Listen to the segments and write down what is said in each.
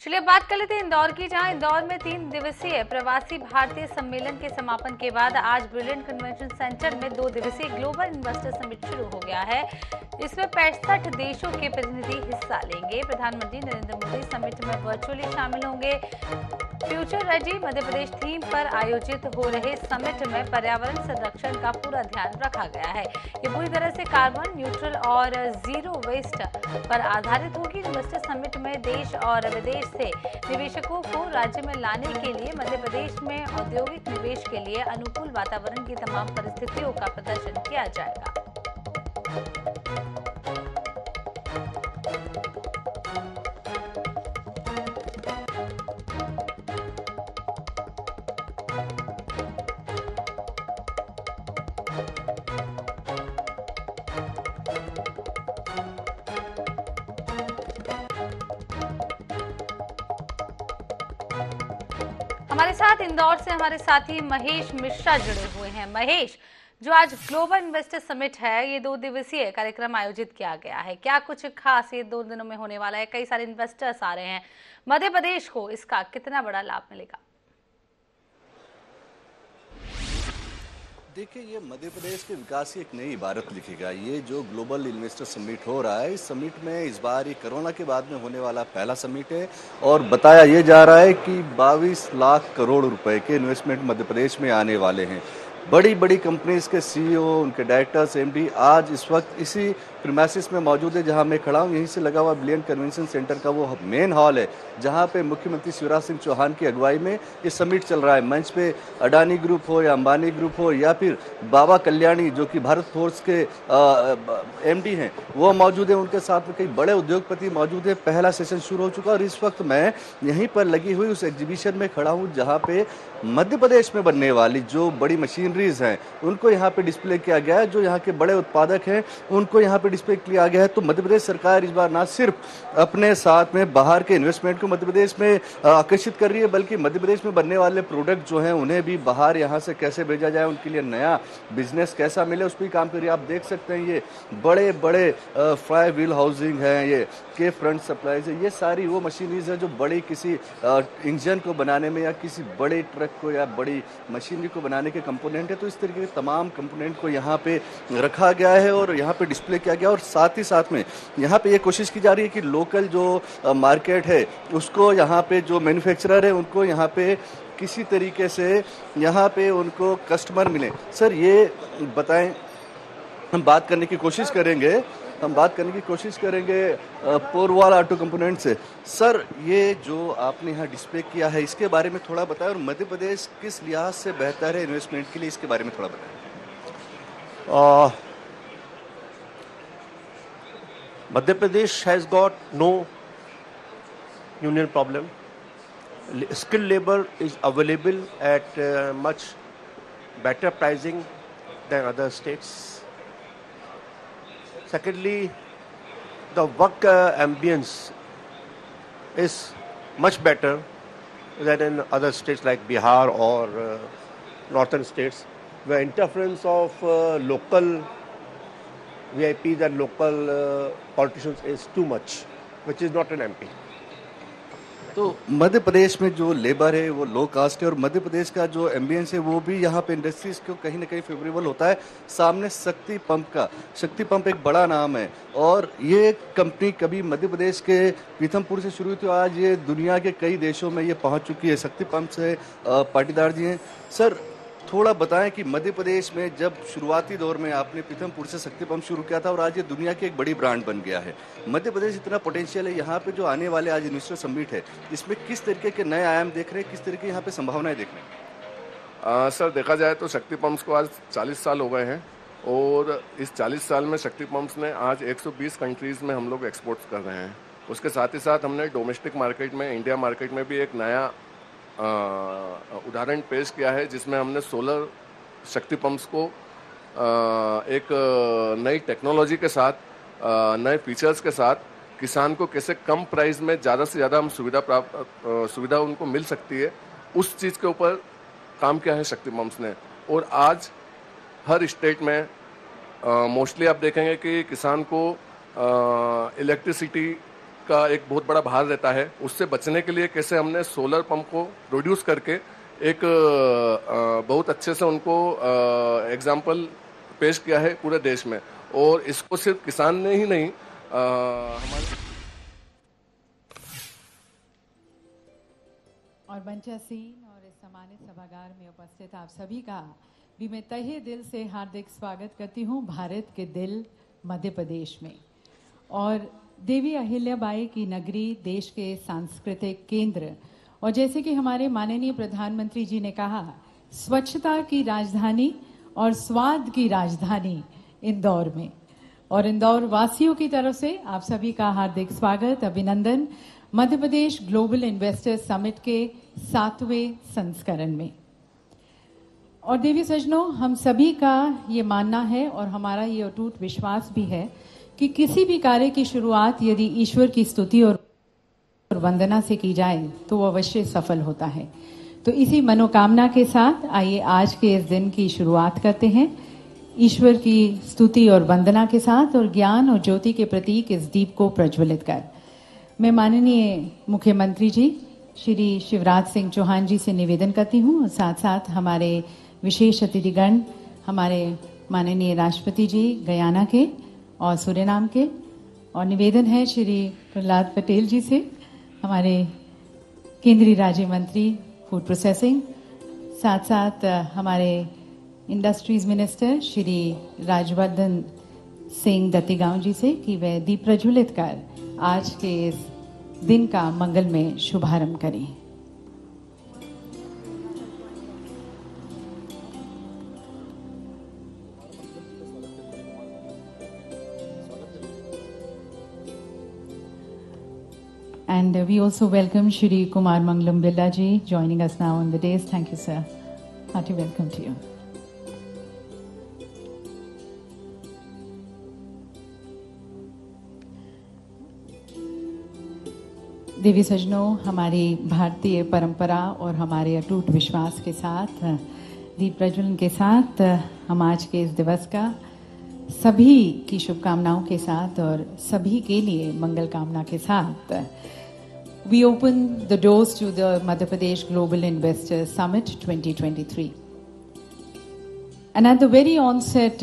चलिए बात कर लेते हैं इंदौर की, जहां इंदौर में 3 दिवसीय प्रवासी भारतीय सम्मेलन के समापन के बाद आज ब्रिलियंट कन्वेंशन सेंटर में 2 दिवसीय ग्लोबल इन्वेस्टर समिट शुरू हो गया है। इसमें 65 देशों के प्रतिनिधि हिस्सा लेंगे। प्रधानमंत्री नरेंद्र मोदी समिट में वर्चुअली शामिल होंगे। Future ready Madhya Pradesh theme पर आयोजित हो रहे समिट में पर्यावरण संरक्षण का पूरा ध्यान रखा गया है। ये पूरी तरह से कार्बन न्यूट्रल और जीरो वेस्ट पर आधारित होगी। इन्वेस्टर समिट में देश और विदेश से निवेशकों को राज्य में लाने के लिए मध्य प्रदेश में औद्योगिक निवेश के लिए अनुकूल वातावरण की तमाम परिस्थितियों का प्रदर्शन किया जाएगा। हमारे साथ इंदौर से हमारे साथी महेश मिश्रा जुड़े हुए हैं। महेश, जो आज ग्लोबल इन्वेस्टर समिट है, ये 2 दिवसीय कार्यक्रम आयोजित किया गया है, क्या कुछ खास ये 2 दिनों में होने वाला है? कई सारे इन्वेस्टर्स आ रहे हैं, मध्य प्रदेश को इसका कितना बड़ा लाभ मिलेगा? देखिए, ये मध्य प्रदेश के विकास की एक नई इबारत लिखेगा। ये जो ग्लोबल इन्वेस्टर समिट हो रहा है, इस समिट में इस बार ये कोरोना के बाद में होने वाला पहला समिट है और बताया ये जा रहा है कि 22 लाख करोड़ रुपए के इन्वेस्टमेंट मध्य प्रदेश में आने वाले हैं। बड़ी बड़ी कंपनीज के सीईओ, उनके डायरेक्टर्स, एमडी आज इस वक्त इसी प्रीमाइसिस में मौजूद है जहां मैं खड़ा हूं। यहीं से लगा हुआ ब्रिलियंट कन्वेंशन सेंटर का वो मेन हॉल है जहां पे मुख्यमंत्री शिवराज सिंह चौहान की अगुवाई में ये समिट चल रहा है। मंच पे अडानी ग्रुप हो या अंबानी ग्रुप हो या फिर बाबा कल्याणी जो कि भारत फोर्स के एमडी हैं, वो मौजूद है। उनके साथ में कई बड़े उद्योगपति मौजूद है। पहला सेशन शुरू हो चुका और इस वक्त मैं यहीं पर लगी हुई उस एग्जीबिशन में खड़ा हूँ जहाँ पे मध्य प्रदेश में बनने वाली जो बड़ी मशीनरीज हैं उनको यहाँ पे डिस्प्ले किया गया है। जो यहाँ के बड़े उत्पादक हैं उनको यहाँ पे डिस्प्ले किया गया है। तो मध्य प्रदेश सरकार इस बार ना सिर्फ अपने साथ में बाहर के इन्वेस्टमेंट को मध्य प्रदेश में आकर्षित कर रही है, बल्कि मध्य प्रदेश में बनने वाले प्रोडक्ट जो हैं उन्हें भी बाहर यहाँ से कैसे भेजा जाए, उनके लिए नया बिजनेस कैसा मिले, उस पर काम कर रही है। आप देख सकते हैं ये बड़े बड़े फ्लाई व्हील हाउसिंग है, ये के फ्रंट सप्लाईज है, ये सारी वो मशीनरीज है जो बड़ी किसी इंजन को बनाने में या किसी बड़े ट्रक को या बड़ी मशीनरी को बनाने के कंपोनेंट है। तो इस तरीके के तमाम कंपोनेंट को यहाँ पे रखा गया है और यहाँ पे डिस्प्ले किया गया और साथ ही साथ में यहाँ पे ये कोशिश की जा रही है कि लोकल जो मार्केट है उसको यहाँ पे जो मैन्युफैक्चरर है उनको यहाँ पे किसी तरीके से यहाँ पे उनको कस्टमर मिले। सर ये बताएं, हम बात करने की कोशिश करेंगे पोरवाल ऑटो कंपोनेंट से। सर ये जो आपने यहाँ डिस्प्ले किया है इसके बारे में थोड़ा बताएं और मध्य प्रदेश किस लिहाज से बेहतर है इन्वेस्टमेंट के लिए, इसके बारे में थोड़ा बताएं। Madhya Pradesh has got no union problem. Skilled labor is available at much better pricing than other states. Secondly, the work ambience is much better than in other states like Bihar or northern states, where interference of local VIPs and local politicians is too much, which is not an MP. तो मध्य प्रदेश में जो labour है वो लो cast है और मध्य प्रदेश का जो ambience है वो भी यहाँ पे इंडस्ट्रीज को कहीं ना कहीं फेवरेबल होता है। सामने शक्ति पंप एक बड़ा नाम है और ये कंपनी कभी मध्य प्रदेश के पीथमपुर से शुरू हुई थी, आज ये दुनिया के कई देशों में ये पहुँच चुकी है। शक्ति पंप से पाटीदार जी हैं। सर थोड़ा बताएं कि मध्य प्रदेश में जब शुरुआती दौर में आपने पीथमपुर से शक्ति पंप शुरू किया था और आज ये दुनिया की एक बड़ी ब्रांड बन गया है, मध्य प्रदेश इतना पोटेंशियल है, यहाँ पे जो आने वाले आज इन्वेस्टर समिट है इसमें किस तरीके के नए आयाम देख रहे हैं, किस तरीके की यहाँ पे संभावनाएं देख रहे हैं? सर देखा जाए तो शक्ति पंप्स को आज 40 साल हो गए हैं और इस 40 साल में शक्ति पंप्स ने आज 120 कंट्रीज़ में हम लोग एक्सपोर्ट्स कर रहे हैं। उसके साथ ही साथ हमने डोमेस्टिक मार्केट में, इंडिया मार्केट में भी एक नया उदाहरण पेश किया है जिसमें हमने सोलर शक्ति पंप्स को एक नई टेक्नोलॉजी के साथ, नए फीचर्स के साथ किसान को कैसे कम प्राइस में ज़्यादा से ज़्यादा हम सुविधा उनको मिल सकती है, उस चीज़ के ऊपर काम किया है शक्ति पंप्स ने। और आज हर स्टेट में मोस्टली आप देखेंगे कि किसान को इलेक्ट्रिसिटी का एक बहुत बड़ा भार रहता है, उससे बचने के लिए कैसे हमने सोलर पंप को प्रोड्यूस करके एक बहुत अच्छे से उनको एग्जाम्पल पेश किया है पूरे देश में। और इसको सिर्फ किसान ने ही नहीं, हमारे और मंचासीन और इस सम्मानित सभागार में उपस्थित आप सभी का भी मैं तहे दिल से हार्दिक स्वागत करती हूँ भारत के दिल मध्य प्रदेश में। और देवी अहिल्याबाई की नगरी, देश के सांस्कृतिक केंद्र, और जैसे कि हमारे माननीय प्रधानमंत्री जी ने कहा, स्वच्छता की राजधानी और स्वाद की राजधानी इंदौर में। और इंदौर वासियों की तरफ से आप सभी का हार्दिक स्वागत, अभिनंदन Madhya Pradesh global investors summit के 7वें संस्करण में। और देवी सज्जनों, हम सभी का ये मानना है और हमारा ये अटूट विश्वास भी है कि किसी भी कार्य की शुरुआत यदि ईश्वर की स्तुति और वंदना से की जाए तो वो अवश्य सफल होता है। तो इसी मनोकामना के साथ आइए आज के इस दिन की शुरुआत करते हैं, ईश्वर की स्तुति और वंदना के साथ और ज्ञान और ज्योति के प्रतीक इस दीप को प्रज्वलित कर। मैं माननीय मुख्यमंत्री जी श्री शिवराज सिंह चौहान जी से निवेदन करती हूँ और साथ साथ हमारे विशेष अतिथिगण, हमारे माननीय राष्ट्रपति जी गयाना के और सूरीनाम के, और निवेदन है श्री प्रहलाद पटेल जी से, हमारे केंद्रीय राज्य मंत्री फूड प्रोसेसिंग, साथ साथ हमारे इंडस्ट्रीज मिनिस्टर श्री राजवर्धन सिंह दत्तीगांव जी से कि वे दीप प्रज्वलित कर आज के इस दिन का मंगलमय शुभारंभ करें। And we also welcome Shri Kumar Mangalam Billa ji joining us now on the dais. Thank you, sir. Hearty welcome to you. देवी सज्जनों, हमारी भारतीय परंपरा और हमारे अटूट विश्वास के साथ, दीप प्रज्वलन के साथ हम आज के इस दिवस का सभी की शुभकामनाओं के साथ और सभी के लिए मंगल कामना के साथ we open the doors to the Madhya Pradesh Global Investors Summit 2023. And at the very onset,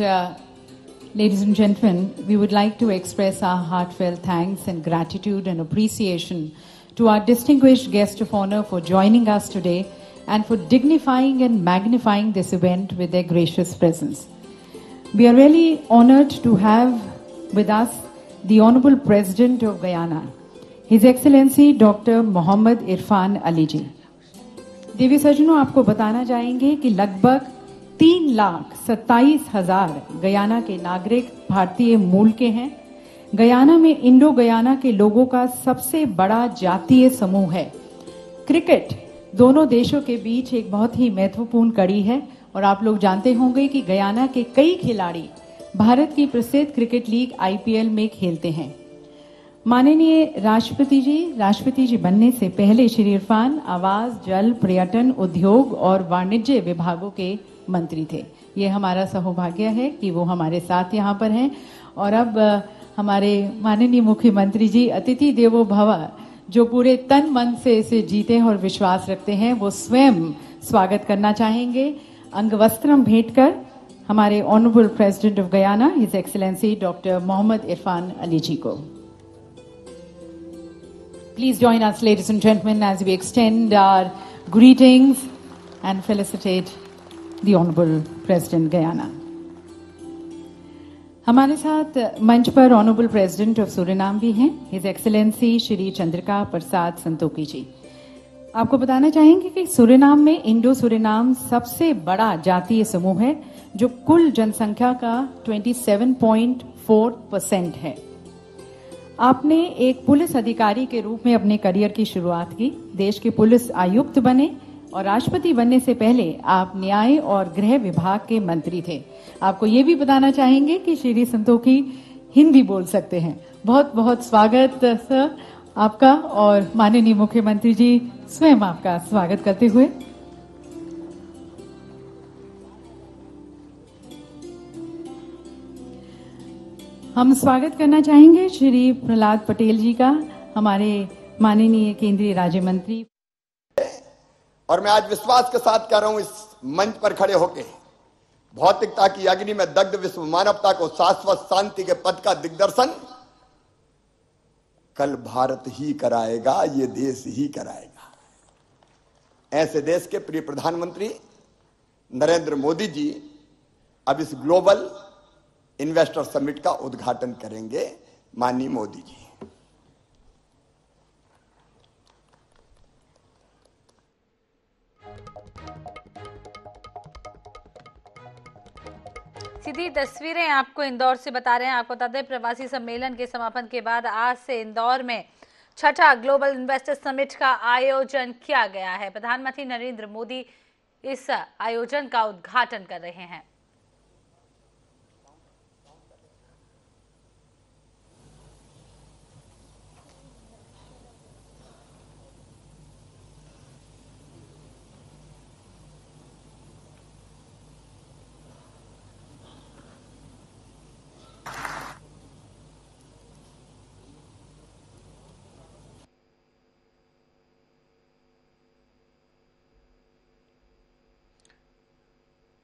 ladies and gentlemen, we would like to express our heartfelt thanks and gratitude and appreciation to our distinguished guest of honor for joining us today and for dignifying and magnifying this event with their gracious presence. We are really honored to have with us the Honorable President of Guyana, His Excellency Dr. Mohammad Irfaan Ali जी। देवी सज्जनों, आपको बताना चाहेंगे कि लगभग 3,27,000 Guyana के नागरिक भारतीय मूल के हैं। गयाना में इंडो गयाना के लोगों का सबसे बड़ा जातीय समूह है। क्रिकेट दोनों देशों के बीच एक बहुत ही महत्वपूर्ण कड़ी है और आप लोग जानते होंगे कि गयाना के कई खिलाड़ी भारत की प्रसिद्ध क्रिकेट लीग IPL में खेलते हैं। माननीय राष्ट्रपति जी बनने से पहले श्री इरफान आवास, जल, पर्यटन, उद्योग और वाणिज्य विभागों के मंत्री थे। ये हमारा सौभाग्य है कि वो हमारे साथ यहाँ पर हैं। और अब हमारे माननीय मुख्यमंत्री जी अतिथि देवो भव, जो पूरे तन मन से इसे जीते हैं और विश्वास रखते हैं, वो स्वयं स्वागत करना चाहेंगे अंगवस्त्रम भेंट कर हमारे honourable president of Guyana, his excellency doctor Mohamed Irfaan Ali ji को। Please join us, ladies and gentlemen, as we extend our greetings and felicitate the Honorable President Guyana. हमारे साथ मंच पर ऑनरेबल प्रेसिडेंट ऑफ सूरीनाम भी हैं, हिज एक्सेलेंसी श्री चंद्रिका प्रसाद संतोखी जी। आपको बताना चाहेंगे कि सूरीनाम में इंडो सूरीनाम सबसे बड़ा जातीय समूह है, जो कुल जनसंख्या का 27.4% है। आपने एक पुलिस अधिकारी के रूप में अपने करियर की शुरुआत की, देश के पुलिस आयुक्त बने और राष्ट्रपति बनने से पहले आप न्याय और गृह विभाग के मंत्री थे। आपको ये भी बताना चाहेंगे कि श्री संतोखी हिंदी बोल सकते हैं। बहुत बहुत स्वागत सर आपका, और माननीय मुख्यमंत्री जी स्वयं आपका स्वागत करते हुए। हम स्वागत करना चाहेंगे श्री प्रहलाद पटेल जी का, हमारे माननीय केंद्रीय राज्य मंत्री। और मैं आज विश्वास के साथ कह रहा हूं, इस मंच पर खड़े होकर, भौतिकता की अग्नि में दग्ध विश्व मानवता को शाश्वत शांति के पथ का दिग्दर्शन कल भारत ही कराएगा, ये देश ही कराएगा। ऐसे देश के प्रिय प्रधानमंत्री नरेंद्र मोदी जी अब इस ग्लोबल इन्वेस्टर समिट का उद्घाटन करेंगे। माननीय मोदी जी। सीधी तस्वीरें आपको इंदौर से बता रहे हैं। आपको बता दें, प्रवासी सम्मेलन के समापन के बाद आज से इंदौर में छठा ग्लोबल इन्वेस्टर समिट का आयोजन किया गया है। प्रधानमंत्री नरेंद्र मोदी इस आयोजन का उद्घाटन कर रहे हैं।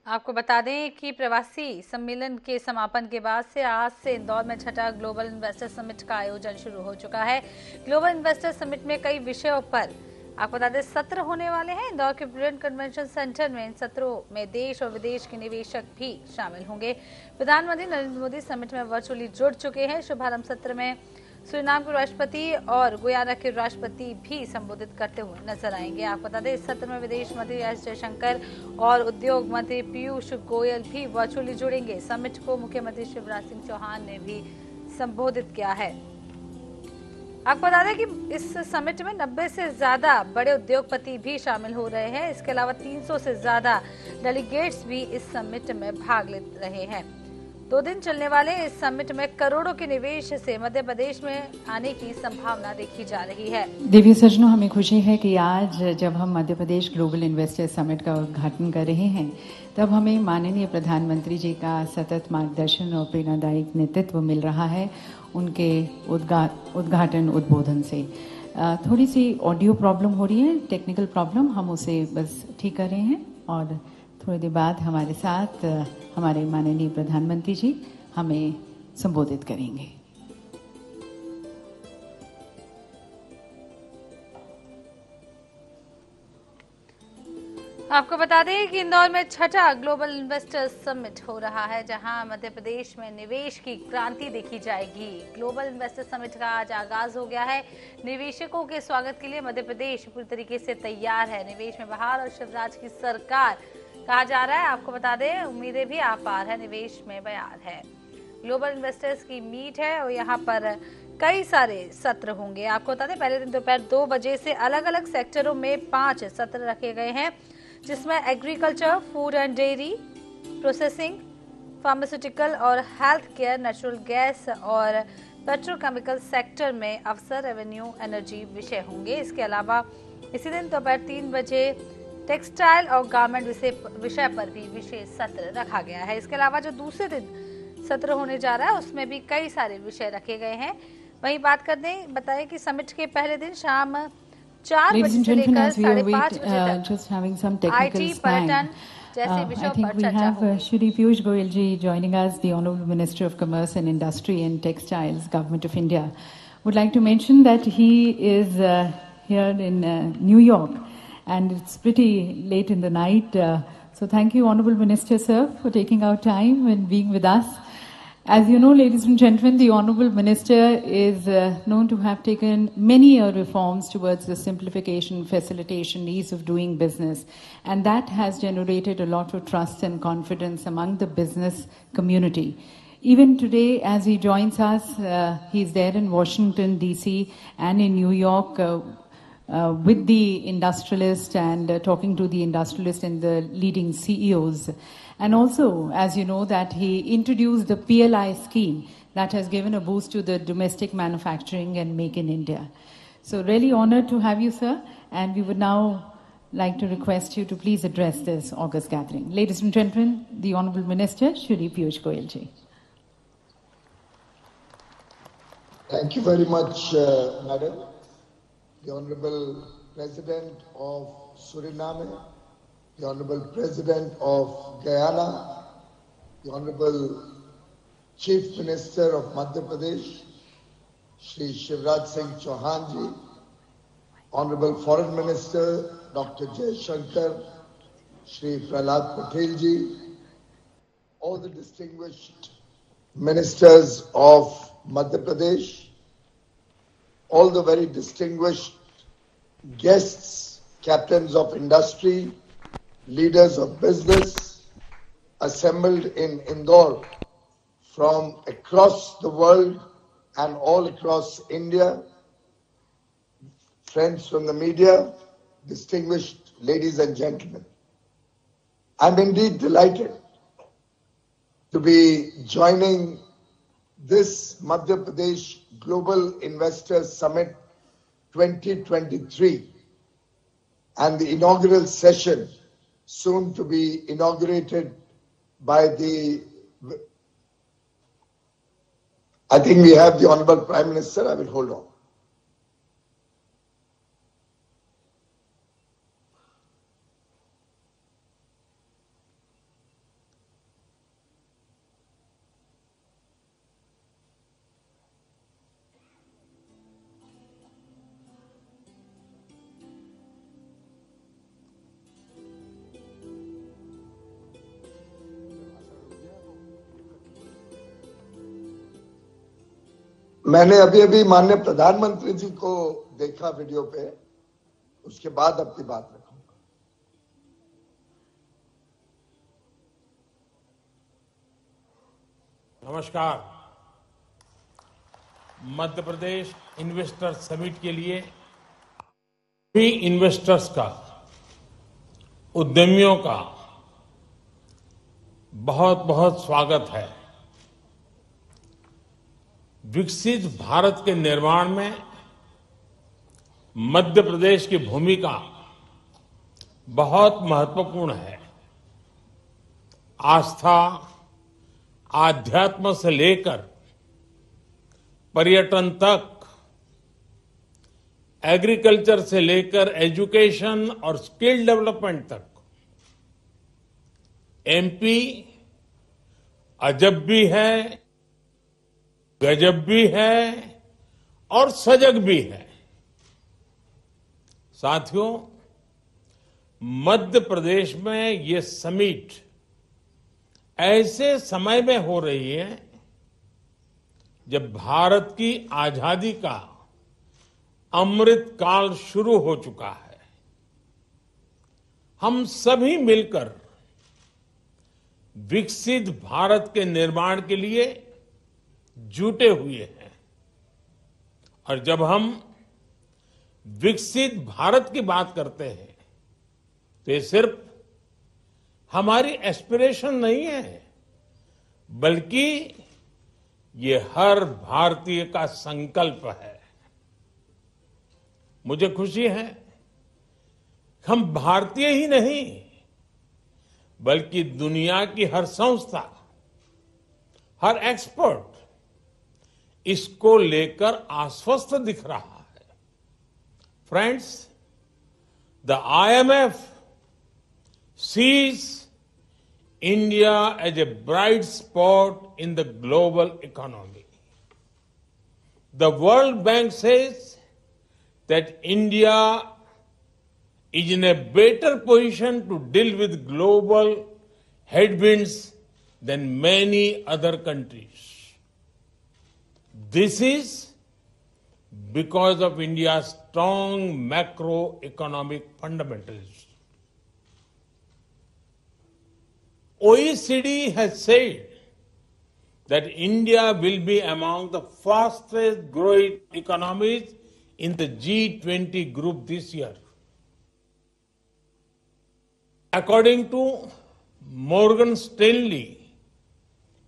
आपको बता दें कि प्रवासी सम्मेलन के समापन के बाद से आज से इंदौर में छठा ग्लोबल इन्वेस्टर समिट का आयोजन शुरू हो चुका है। ग्लोबल इन्वेस्टर समिट में कई विषयों पर आपको बता दें सत्र होने वाले हैं। इंदौर के ब्रिलियंट कन्वेंशन सेंटर में इन सत्रों में देश और विदेश के निवेशक भी शामिल होंगे। प्रधानमंत्री नरेंद्र मोदी समिट में वर्चुअली जुड़ चुके हैं। शुभारंभ सत्र में सूरीनाम के राष्ट्रपति और गुयाना के राष्ट्रपति भी संबोधित करते हुए नजर आएंगे। आपको बता दें, इस सत्र में विदेश मंत्री एस जयशंकर और उद्योग मंत्री पीयूष गोयल भी वर्चुअली जुड़ेंगे। समिट को मुख्यमंत्री शिवराज सिंह चौहान ने भी संबोधित किया है। आपको बता दें कि इस समिट में 90 से ज्यादा बड़े उद्योगपति भी शामिल हो रहे हैं। इसके अलावा 300 से ज्यादा डेलीगेट्स भी इस समिट में भाग ले रहे हैं। 2 दिन चलने वाले इस समिट में करोड़ों के निवेश से मध्य प्रदेश में आने की संभावना देखी जा रही है। देवी सज्जनों, हमें खुशी है कि आज जब हम Madhya Pradesh global investor summit का उद्घाटन कर रहे हैं, तब हमें माननीय प्रधानमंत्री जी का सतत मार्गदर्शन और प्रेरणादायक नेतृत्व मिल रहा है उनके उद्घाटन उद्बोधन से। थोड़ी सी ऑडियो प्रॉब्लम हो रही है, टेक्निकल प्रॉब्लम, हम उसे बस ठीक कर रहे हैं और थोड़ी देर बाद हमारे साथ हमारे माननीय प्रधानमंत्री जी हमें संबोधित करेंगे। आपको बता दें कि इंदौर में छठा ग्लोबल इन्वेस्टर्स समिट हो रहा है, जहां मध्य प्रदेश में निवेश की क्रांति देखी जाएगी। ग्लोबल इन्वेस्टर समिट का आज आगाज हो गया है। निवेशकों के स्वागत के लिए मध्य प्रदेश पूरी तरीके से तैयार है। निवेश में बहार और शिवराज की सरकार कहा जा रहा है। आपको बता दें, उम्मीदें भी आपार है, निवेश में बयार है। ग्लोबल इन्वेस्टर्स की मीट है और यहाँ पर कई सारे सत्र होंगे। आपको बता दें, पहले दिन दोपहर 2 बजे से अलग अलग सेक्टरों में 5 सत्र रखे गए हैं, जिसमें agriculture, food and dairy, processing, pharmaceutical और हेल्थ केयर, नेचुरल गैस और पेट्रोकेमिकल सेक्टर में अवसर, रेवेन्यू, एनर्जी विषय होंगे। इसके अलावा इसी दिन दोपहर 3 बजे टेक्सटाइल और गारमेंट विषय पर भी विशेष सत्र रखा गया है। इसके अलावा जो दूसरे दिन सत्र होने जा रहा है, उसमें भी कई सारे विषय रखे गए हैं। वहीं बात कर दें, बताएं कि समिट के पहले दिन शाम 4 बजे से लेकर 5:30 बजे तक IT, पर्यटन जैसे विषयों पर चर्चा होगी। Shri Piyush Goyal ji joining us, the Honorable Minister of Commerce and Industry and Textiles, Government of India. Would like to mention that he is here in New York. And it's pretty late in the night. So thank you, Honorable Minister, sir, for taking out time and being with us. As you know, ladies and gentlemen, the Honorable Minister is known to have taken many reforms towards the simplification, facilitation, ease of doing business. And that has generated a lot of trust and confidence among the business community. Even today, as he joins us, he's there in Washington, D.C. and in New York, with the industrialist and talking to the industrialist and the leading CEOs. And also, as you know, that he introduced the PLI scheme that has given a boost to the domestic manufacturing and make in India. So really honored to have you, sir. And we would now like to request you to please address this August gathering. Ladies and gentlemen, the Honorable Minister, Shri Piyush Goyal ji. Thank you very much, Madam. The Honorable President of Suriname, the Honorable President of Guyana, the Honorable Chief Minister of Madhya Pradesh, Shri Shivraj Singh Chauhan ji, Honorable Foreign Minister Dr. Jay Shankar, Shri Prahlad Patel ji, all the distinguished ministers of Madhya Pradesh, all the very distinguished guests, captains of industry, leaders of business assembled in Indore from across the world and all across India, friends from the media, distinguished ladies and gentlemen. I'm indeed delighted to be joining this Madhya Pradesh Global Investors Summit 2023 and the inaugural session soon to be inaugurated by I think we have the Honorable Prime Minister. I will hold on. मैंने अभी माननीय प्रधानमंत्री जी को देखा video पे, उसके बाद अपनी बात रखूंगा। नमस्कार। मध्य प्रदेश इन्वेस्टर समिट के लिए सभी इन्वेस्टर्स का, उद्यमियों का बहुत बहुत स्वागत है। विकसित भारत के निर्माण में मध्य प्रदेश की भूमिका बहुत महत्वपूर्ण है। आस्था, आध्यात्म से लेकर पर्यटन तक, एग्रीकल्चर से लेकर एजुकेशन और स्किल डेवलपमेंट तक एमपी अजब भी है, गजब भी है और सजग भी है। साथियों, मध्य प्रदेश में ये समिट ऐसे समय में हो रही है जब भारत की आजादी का अमृत काल शुरू हो चुका है। हम सभी मिलकर विकसित भारत के निर्माण के लिए जुटे हुए हैं और जब हम विकसित भारत की बात करते हैं तो ये सिर्फ हमारी एस्पिरेशन नहीं है, बल्कि ये हर भारतीय का संकल्प है। मुझे खुशी है हम भारतीय ही नहीं बल्कि दुनिया की हर संस्था, हर एक्सपर्ट इसको लेकर आश्वस्त दिख रहा है। Friends, the IMF sees India as a bright spot in the global economy. The World Bank says that India is in a better position to deal with global headwinds than many other countries. This is because of India's strong macroeconomic fundamentals. OECD has said that India will be among the fastest growing economies in the G20 group this year. According to Morgan Stanley,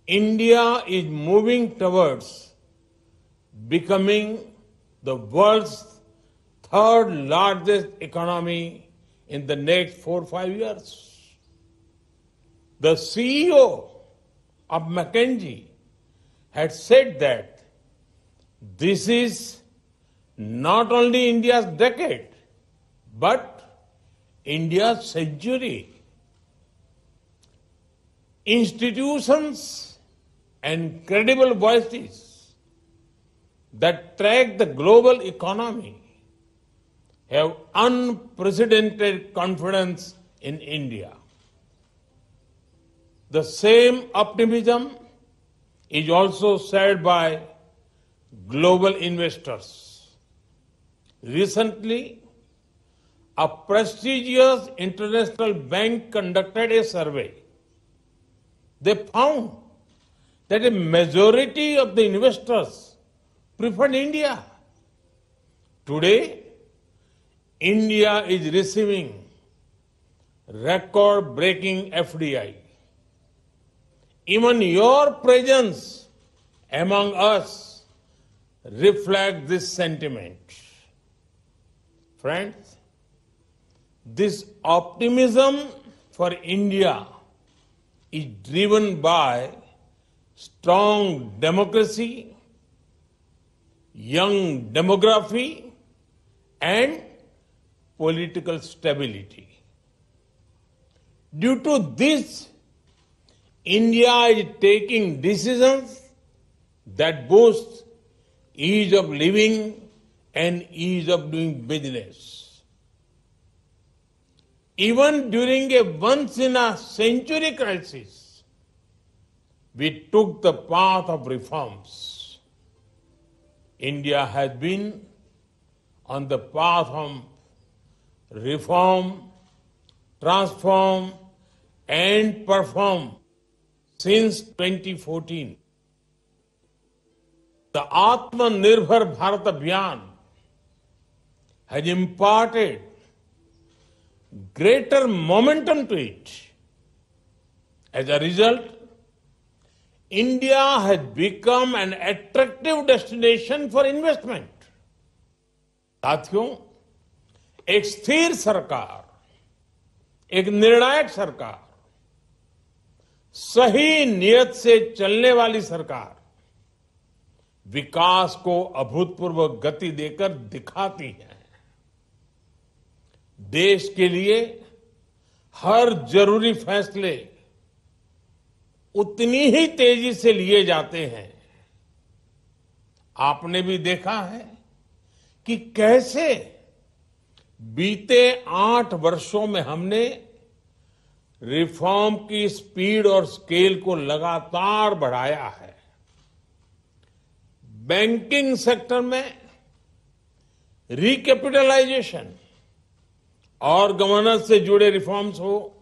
India is moving towards becoming the world's third largest economy in the next 4 or 5 years. The CEO of McKinsey had said that This is not only India's decade, but India's century. Institutions and credible voices that track the global economy have unprecedented confidence in India. The same optimism is also shared by global investors. Recently, a prestigious international bank conducted a survey. They found that a majority of the investors preferred India. Today, India is receiving record-breaking FDI. Even your presence among us reflects this sentiment. Friends, this optimism for India is driven by strong democracy, young demography, and political stability. Due to this, India is taking decisions that boost ease of living and ease of doing business. Even during a once-in-a-century crisis, we took the path of reforms. India has been on the path of reform, transform, and perform since 2014. The Atmanirbhar Bharat Abhiyan has imparted greater momentum to it. As a result, India has become an attractive destination for investment. साथियों, एक स्थिर सरकार, एक निर्णायक सरकार, सही नियत से चलने वाली सरकार विकास को अभूतपूर्व गति देकर दिखाती है। देश के लिए हर जरूरी फैसले उतनी ही तेजी से लिए जाते हैं। आपने भी देखा है कि कैसे बीते 8 वर्षों में हमने रिफॉर्म की स्पीड और स्केल को लगातार बढ़ाया है। बैंकिंग सेक्टर में रिकैपिटलाइजेशन और गवर्नेंस से जुड़े रिफॉर्म्स हो,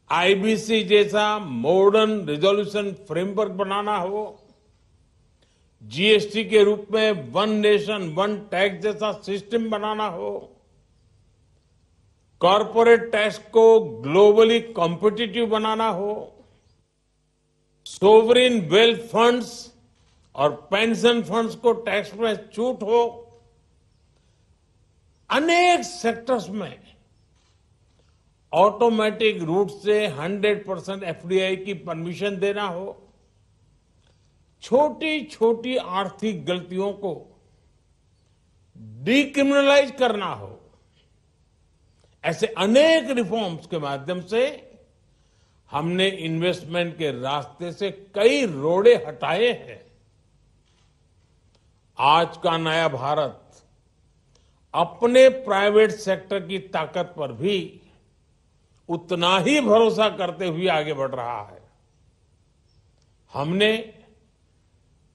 आईबीसी जैसा मॉडर्न रिजोल्यूशन फ्रेमवर्क बनाना हो, जीएसटी के रूप में वन नेशन वन टैक्स जैसा सिस्टम बनाना हो, कॉरपोरेट टैक्स को ग्लोबली कॉम्पिटिटिव बनाना हो, सोवरिन वेल्थ फंड्स और पेंशन फंड्स को टैक्स में छूट हो, अनेक सेक्टर्स में ऑटोमेटिक रूट से 100% एफडीआई की परमिशन देना हो, छोटी छोटी आर्थिक गलतियों को डिक्रिमिनलाइज करना हो, ऐसे अनेक रिफॉर्म्स के माध्यम से हमने इन्वेस्टमेंट के रास्ते से कई रोड़े हटाए हैं। आज का नया भारत अपने प्राइवेट सेक्टर की ताकत पर भी उतना ही भरोसा करते हुए आगे बढ़ रहा है। हमने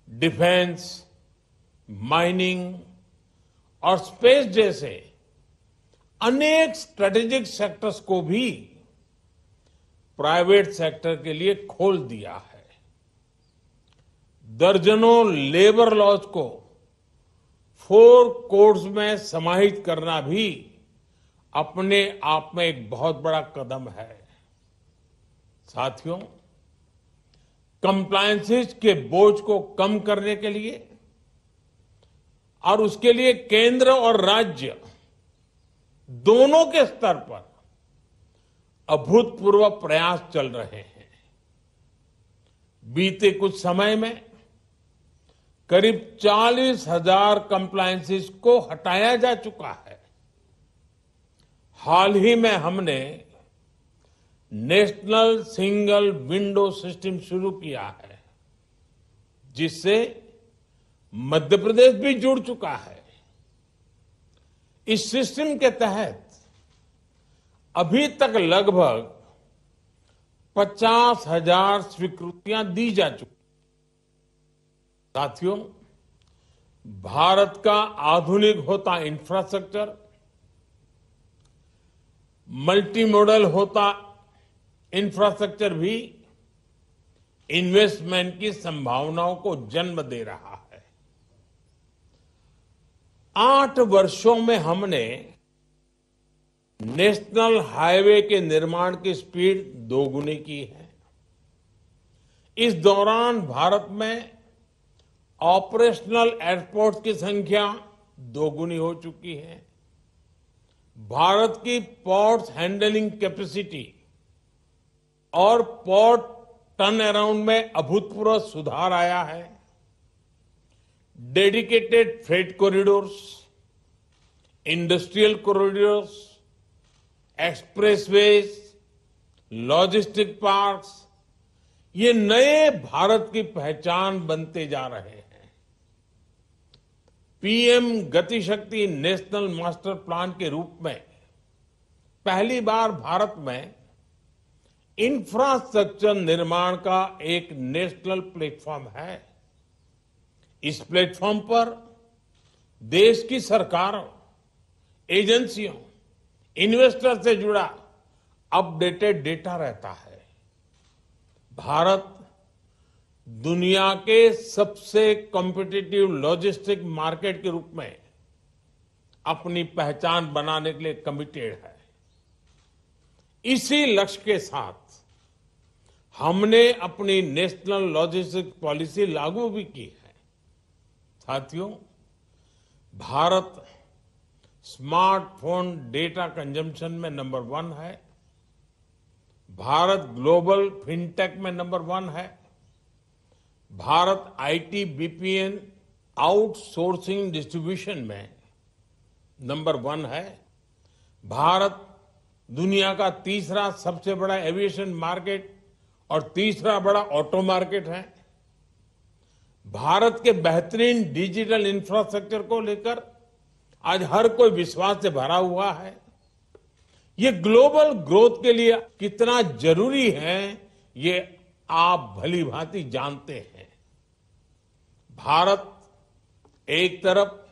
डिफेंस, माइनिंग और स्पेस जैसे अनेक स्ट्रेटेजिक सेक्टर्स को भी प्राइवेट सेक्टर के लिए खोल दिया है। दर्जनों लेबर लॉज को 4 कोड्स में समाहित करना भी अपने आप में एक बहुत बड़ा कदम है। साथियों, कंप्लायंसेस के बोझ को कम करने के लिए और उसके लिए केंद्र और राज्य दोनों के स्तर पर अभूतपूर्व प्रयास चल रहे हैं। बीते कुछ समय में करीब 40,000 कंप्लायंसेस को हटाया जा चुका है। हाल ही में हमने नेशनल सिंगल विंडो सिस्टम शुरू किया है, जिससे मध्य प्रदेश भी जुड़ चुका है। इस सिस्टम के तहत अभी तक लगभग 50,000 स्वीकृतियां दी जा चुकी। साथियों, भारत का आधुनिक होता इंफ्रास्ट्रक्चर, मल्टी मॉडल होता इंफ्रास्ट्रक्चर भी इन्वेस्टमेंट की संभावनाओं को जन्म दे रहा है। 8 वर्षों में हमने नेशनल हाईवे के निर्माण की स्पीड दोगुनी की है। इस दौरान भारत में ऑपरेशनल एयरपोर्ट की संख्या दोगुनी हो चुकी है। भारत की पोर्ट्स हैंडलिंग कैपेसिटी और पोर्ट टर्न अराउंड में अभूतपूर्व सुधार आया है। Dedicated freight corridors, industrial corridors, expressways, logistic parks, ये नए भारत की पहचान बनते जा रहे हैं। पीएम गति शक्ति नेशनल मास्टर प्लान के रूप में पहली बार भारत में इंफ्रास्ट्रक्चर निर्माण का एक नेशनल प्लेटफॉर्म है। इस प्लेटफॉर्म पर देश की सरकारों, एजेंसियों, इन्वेस्टर से जुड़ा अपडेटेड डेटा रहता है। भारत दुनिया के सबसे कॉम्पिटिटिव लॉजिस्टिक मार्केट के रूप में अपनी पहचान बनाने के लिए कमिटेड है। इसी लक्ष्य के साथ हमने अपनी नेशनल लॉजिस्टिक पॉलिसी लागू भी की है। साथियों, भारत स्मार्टफोन डेटा कंजम्पशन में नंबर 1 है। भारत ग्लोबल फिनटेक में नंबर 1 है। Bharat IT BPN outsourcing distribution में नंबर 1 है। भारत दुनिया का तीसरा सबसे बड़ा एविएशन मार्केट और तीसरा बड़ा ऑटो मार्केट है। भारत के बेहतरीन डिजिटल इंफ्रास्ट्रक्चर को लेकर आज हर कोई विश्वास से भरा हुआ है। ये ग्लोबल ग्रोथ के लिए कितना जरूरी है, ये आप भली भांति जानते हैं। भारत एक तरफ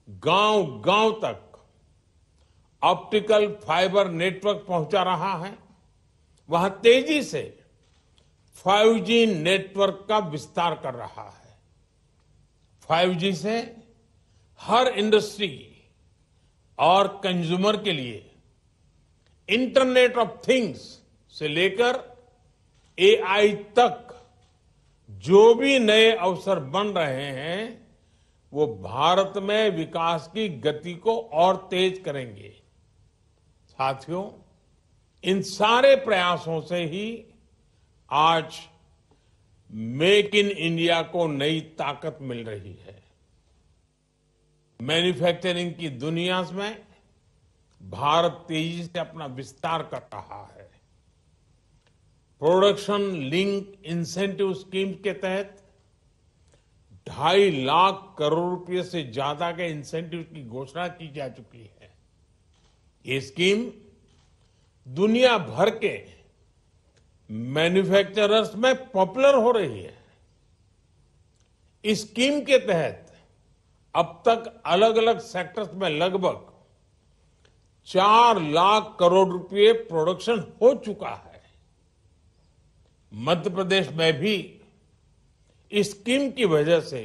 गांव-गांव तक ऑप्टिकल फाइबर नेटवर्क पहुंचा रहा है, वहां तेजी से 5G नेटवर्क का विस्तार कर रहा है। 5G से हर इंडस्ट्री और कंज्यूमर के लिए इंटरनेट ऑफ थिंग्स से लेकर AI तक जो भी नए अवसर बन रहे हैं, वो भारत में विकास की गति को और तेज करेंगे। साथियों, इन सारे प्रयासों से ही आज मेक इन इंडिया को नई ताकत मिल रही है। मैन्युफैक्चरिंग की दुनिया में भारत तेजी से अपना विस्तार कर रहा है। प्रोडक्शन लिंक इंसेंटिव स्कीम के तहत 2.5 लाख करोड़ रुपए से ज्यादा के इंसेंटिव की घोषणा की जा चुकी है। ये स्कीम दुनिया भर के मैन्युफैक्चरर्स में पॉपुलर हो रही है। इस स्कीम के तहत अब तक अलग अलग सेक्टर्स में लगभग 4 लाख करोड़ रुपए प्रोडक्शन हो चुका है। मध्य प्रदेश में भी इस स्कीम की वजह से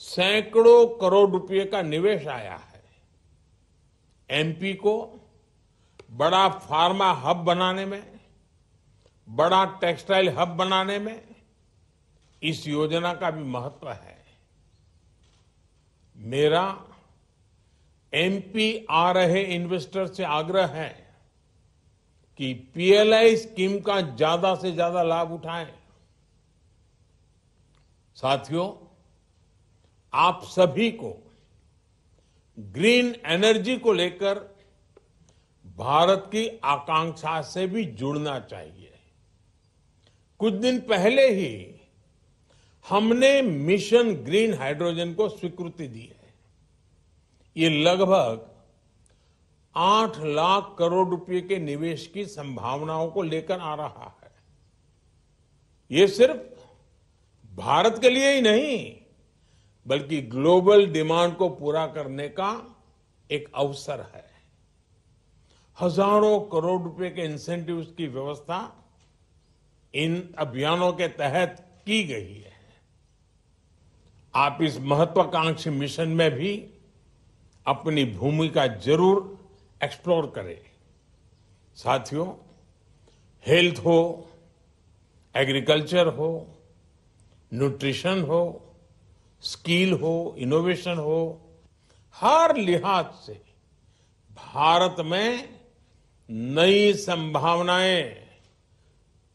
सैकड़ों करोड़ रुपए का निवेश आया है। एमपी को बड़ा फार्मा हब बनाने में, बड़ा टेक्सटाइल हब बनाने में इस योजना का भी महत्व है। मेरा एमपी आ रहे इन्वेस्टर से आग्रह है कि पीएलआई स्कीम का ज्यादा से ज्यादा लाभ उठाएं। साथियों, आप सभी को ग्रीन एनर्जी को लेकर भारत की आकांक्षा से भी जुड़ना चाहिए। कुछ दिन पहले ही हमने मिशन ग्रीन हाइड्रोजन को स्वीकृति दी है। ये लगभग 8 लाख करोड़ रुपए के निवेश की संभावनाओं को लेकर आ रहा है। ये सिर्फ भारत के लिए ही नहीं, बल्कि ग्लोबल डिमांड को पूरा करने का एक अवसर है। हजारों करोड़ रुपए के इंसेंटिव्स की व्यवस्था इन अभियानों के तहत की गई है। आप इस महत्वाकांक्षी मिशन में भी अपनी भूमिका जरूर एक्सप्लोर करें। साथियों, हेल्थ हो, एग्रीकल्चर हो, न्यूट्रिशन हो, स्किल हो, इनोवेशन हो, हर लिहाज से भारत में नई संभावनाएं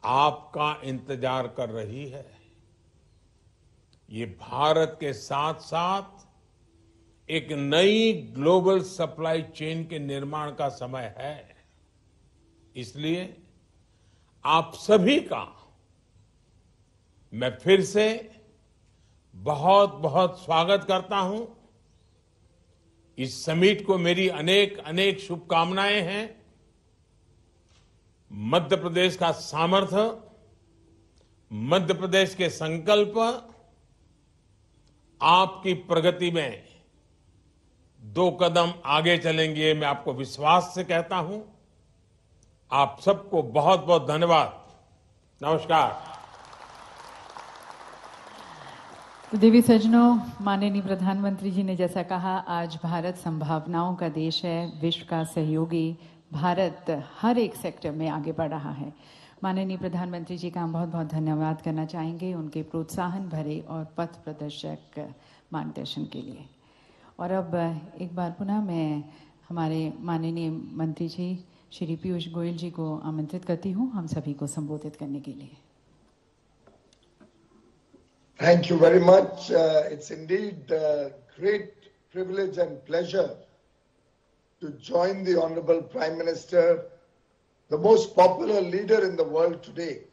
आपका इंतजार कर रही है। ये भारत के साथ साथ एक नई ग्लोबल सप्लाई चेन के निर्माण का समय है। इसलिए आप सभी का मैं फिर से बहुत बहुत स्वागत करता हूं। इस समिट को मेरी अनेक अनेक शुभकामनाएं हैं। मध्य प्रदेश का सामर्थ्य, मध्य प्रदेश के संकल्प आपकी प्रगति में 2 कदम आगे चलेंगे, मैं आपको विश्वास से कहता हूं। आप सबको बहुत बहुत धन्यवाद। नमस्कार। तो देवी सज्जनों, माननीय प्रधानमंत्री जी ने जैसा कहा, आज भारत संभावनाओं का देश है, विश्व का सहयोगी। भारत हर एक सेक्टर में आगे बढ़ रहा है। माननीय प्रधानमंत्री जी का हम बहुत बहुत धन्यवाद करना चाहेंगे उनके प्रोत्साहन भरे और पथ प्रदर्शक मार्गदर्शन के लिए। और अब एक बार पुनः मैं हमारे माननीय मंत्री जी श्री पीयूष गोयल जी को आमंत्रित करती हूँ हम सभी को संबोधित करने के लिए। Thank you very much. It's indeed a great privilege and pleasure to join the Honorable Prime Minister, the most popular leader in the world today,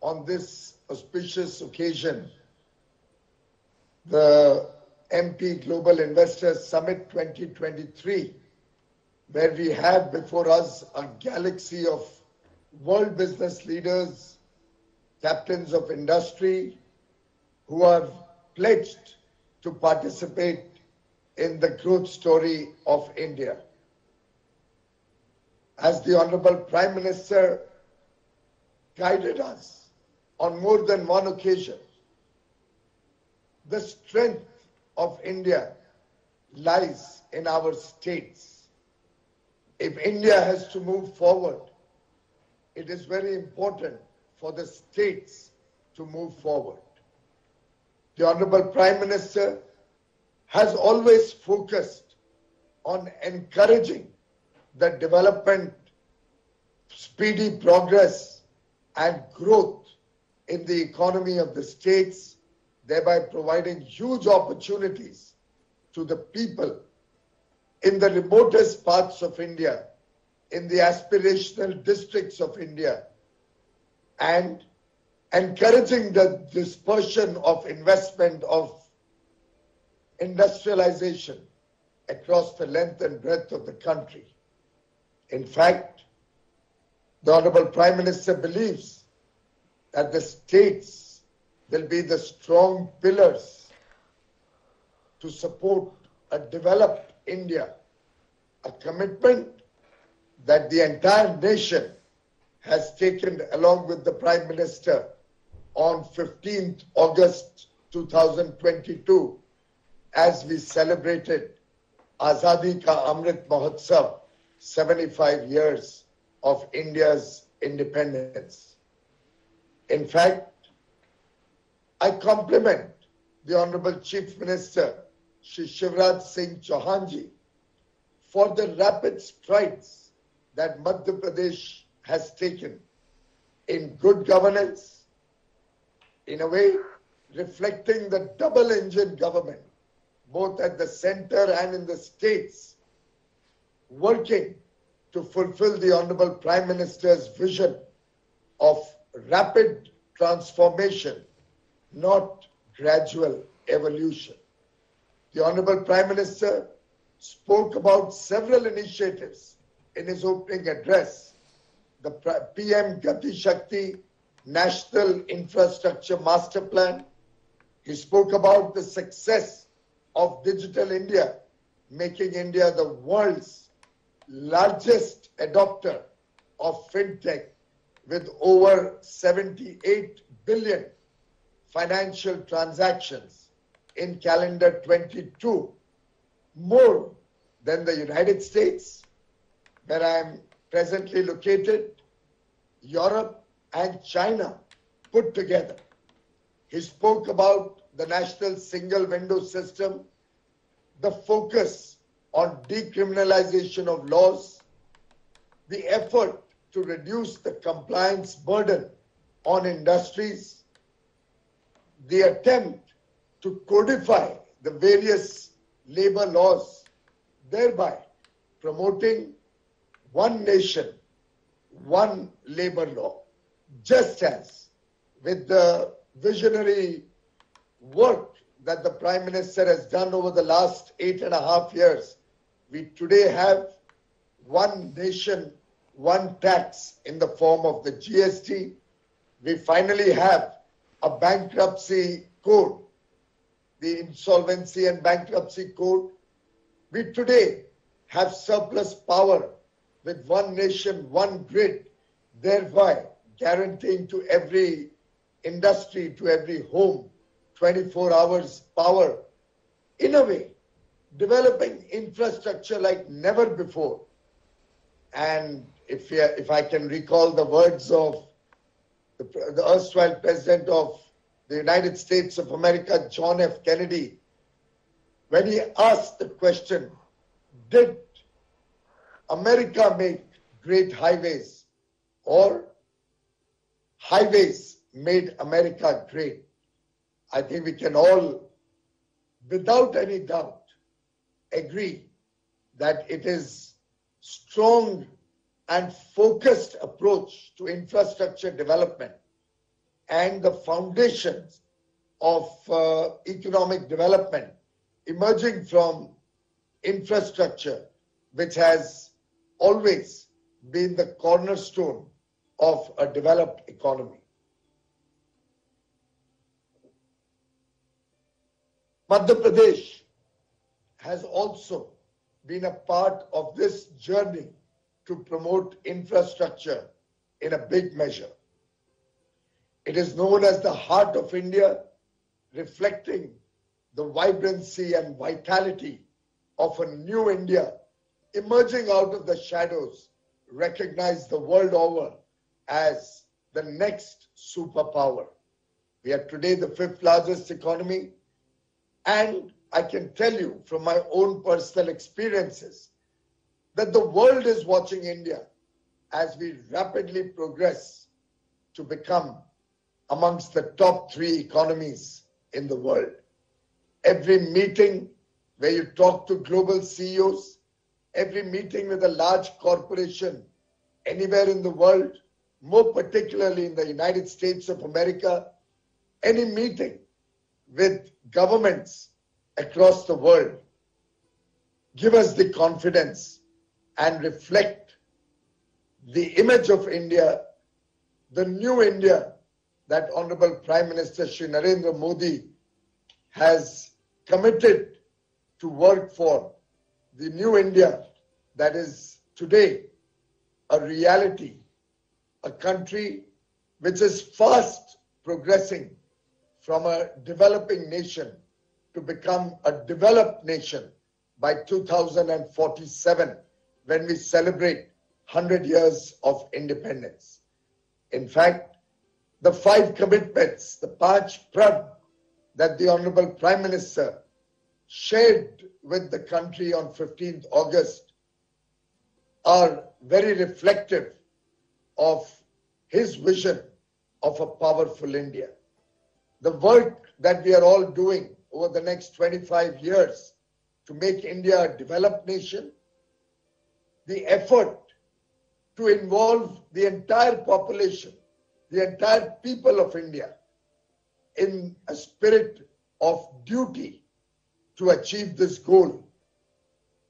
on this auspicious occasion, the MP Global Investors Summit 2023, where we have before us a galaxy of world business leaders, captains of industry, who are pledged to participate in the growth story of India. As the Honorable Prime Minister guided us on more than one occasion, the strength of India lies in our states. If India has to move forward, it is very important for the states to move forward. The Honorable Prime Minister has always focused on encouraging the development, speedy progress and growth in the economy of the states, thereby providing huge opportunities to the people in the remotest parts of India, in the aspirational districts of India, and encouraging the dispersion of investment, of industrialization across the length and breadth of the country. In fact, the Honorable Prime Minister believes that the states will be the strong pillars to support a developed India, a commitment that the entire nation has taken along with the Prime Minister on 15th August 2022 as we celebrated Azadi Ka Amrit Mahotsav, 75 years of India's independence. In fact, I compliment the Honorable Chief Minister, Shri Shivraj Singh Chauhan ji, for the rapid strides that Madhya Pradesh has taken in good governance, in a way reflecting the double-engine government both at the center and in the states, working to fulfill the Honorable Prime Minister's vision of rapid transformation, not gradual evolution. The Honorable Prime Minister spoke about several initiatives in his opening address. The PM Gati Shakti National Infrastructure Master Plan. He spoke about the success of Digital India, making India the world's largest adopter of fintech with over 78 billion financial transactions in calendar 22, more than the United States, where I am presently located, Europe and China put together. He spoke about the national single window system, the focus on decriminalization of laws, the effort to reduce the compliance burden on industries, the attempt to codify the various labor laws, thereby promoting one nation, one labor law. Just as with the visionary work that the Prime Minister has done over the last 8.5 years, we today have one nation, one tax in the form of the GST. We finally have a bankruptcy code, the Insolvency and Bankruptcy Code. We today have surplus power with one nation, one grid, thereby guaranteeing to every industry, to every home, 24 hours power. In a way, developing infrastructure like never before. And if I can recall the words of the erstwhile President of the United States of America, John F. Kennedy, when he asked the question, did America make great highways or highways made America great? I think we can all, without any doubt, agree that it is strong and focused approach to infrastructure development and the foundations of economic development emerging from infrastructure, which has always been the cornerstone of a developed economy. Madhya Pradesh has also been a part of this journey to promote infrastructure in a big measure. It is known as the heart of India, reflecting the vibrancy and vitality of a new India emerging out of the shadows, recognized the world over as the next superpower. We are today the 5th largest economy, and I can tell you from my own personal experiences that the world is watching India as we rapidly progress to become amongst the top 3 economies in the world. Every meeting where you talk to global CEOs, every meeting with a large corporation anywhere in the world, more particularly in the United States of America, any meeting with governments across the world, give us the confidence and reflect the image of India, the new India that Honorable Prime Minister Shri Narendra Modi has committed to work for, the new India that is today a reality, a country which is fast progressing from a developing nation to become a developed nation by 2047, when we celebrate 100 years of independence. In fact, the 5 commitments, the Panch Prad that the Honorable Prime Minister shared with the country on 15th August are very reflective of his vision of a powerful India. The work that we are all doing over the next 25 years to make India a developed nation, the effort to involve the entire population, the entire people of India in a spirit of duty to achieve this goal.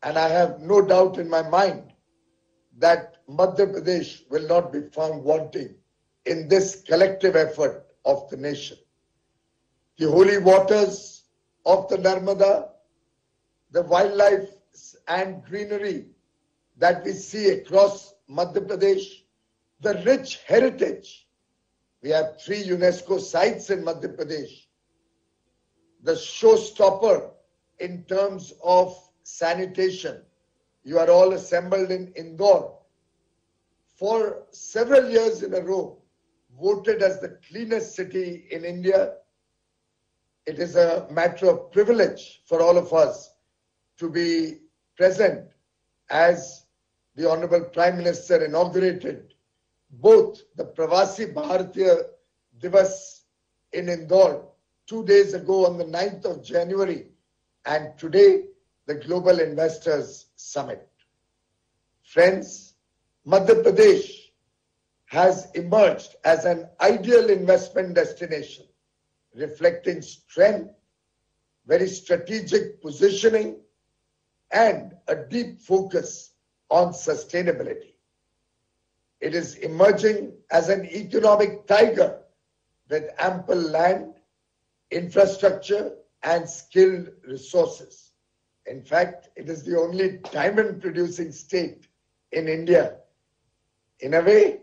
And I have no doubt in my mind that Madhya Pradesh will not be found wanting in this collective effort of the nation. The holy waters of the Narmada, the wildlife and greenery that we see across Madhya Pradesh, the rich heritage. We have 3 UNESCO sites in Madhya Pradesh. The showstopper in terms of sanitation. You are all assembled in Indore. For several years in a row, voted as the cleanest city in India. It is a matter of privilege for all of us to be present as the Honorable Prime Minister inaugurated both the Pravasi Bharatiya Divas in Indore 2 days ago on the 9th of January and today the Global Investors Summit. Friends, Madhya Pradesh has emerged as an ideal investment destination, reflecting strength, very strategic positioning, and a deep focus on sustainability. It is emerging as an economic tiger with ample land, infrastructure, and skilled resources. In fact, it is the only diamond-producing state in India. In a way,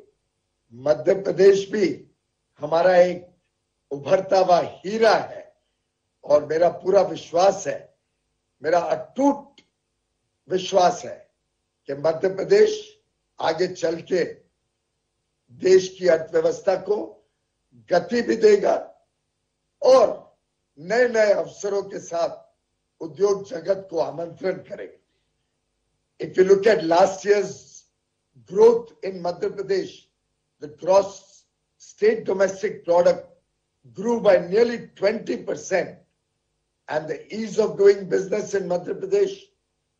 Madhya Pradesh भी हमारा एक उभरता हुआ हीरा है और मेरा पूरा विश्वास है, मेरा अटूट विश्वास है कि मध्य प्रदेश आगे चल के देश की अर्थव्यवस्था को गति भी देगा और नए नए अवसरों के साथ उद्योग जगत को आमंत्रण करेगा. If you look at last year's growth in Madhya Pradesh, the gross state domestic product grew by nearly 20%, and the ease of doing business in Madhya Pradesh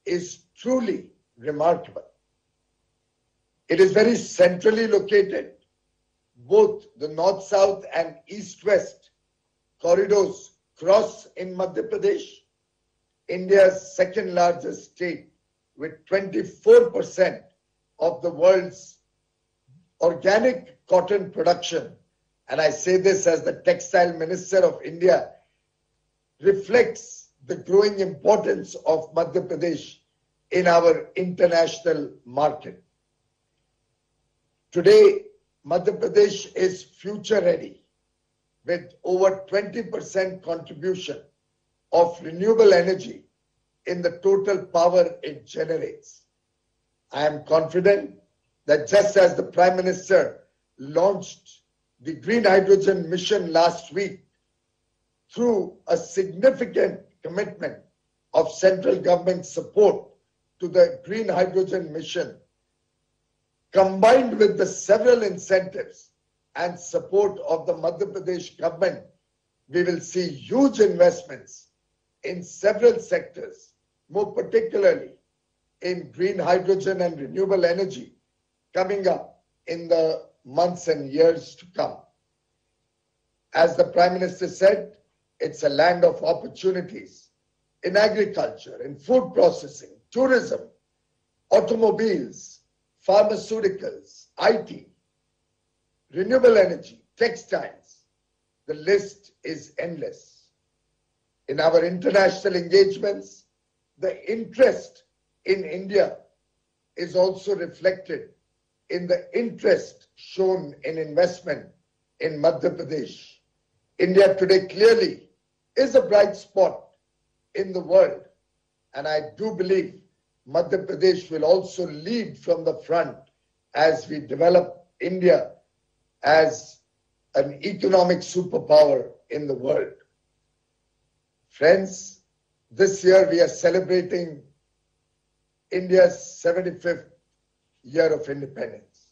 is truly remarkable. It is very centrally located. Both the north-south and east-west corridors cross in Madhya Pradesh, India's second largest state with 24% of the world's organic cotton production. And I say this as the Textile Minister of India, reflects the growing importance of Madhya Pradesh in our international market. Today, Madhya Pradesh is future ready with over 20% contribution of renewable energy in the total power it generates. I am confident that just as the Prime Minister launched the Green Hydrogen Mission last week through a significant commitment of central government support to the Green Hydrogen Mission, combined with the several incentives and support of the Madhya Pradesh government, we will see huge investments in several sectors, more particularly in green hydrogen and renewable energy coming up in the months and years to come. As the Prime Minister said, it's a land of opportunities in agriculture, in food processing, tourism, automobiles, pharmaceuticals, IT, renewable energy, textiles. The list is endless. In our international engagements, the interest in India is also reflected in the interest shown in investment in Madhya Pradesh. India today clearly is a bright spot in the world, and I do believe Madhya Pradesh will also lead from the front as we develop India as an economic superpower in the world. Friends, this year we are celebrating India's 75th year of independence.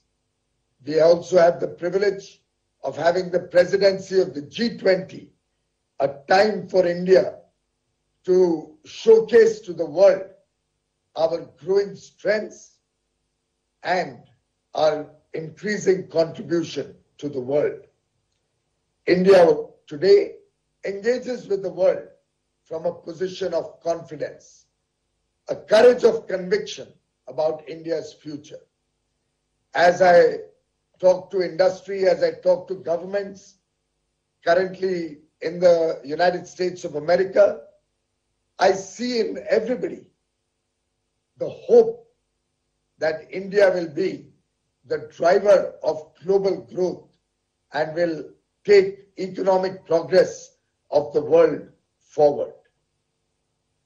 We also have the privilege of having the presidency of the G20, a time for India to showcase to the world our growing strengths and our increasing contribution to the world. India today engages with the world from a position of confidence, a courage of conviction about India's future. As I talk to industry, as I talk to governments, currently in the United States of America, I see in everybody the hope that India will be the driver of global growth and will take economic progress of the world forward.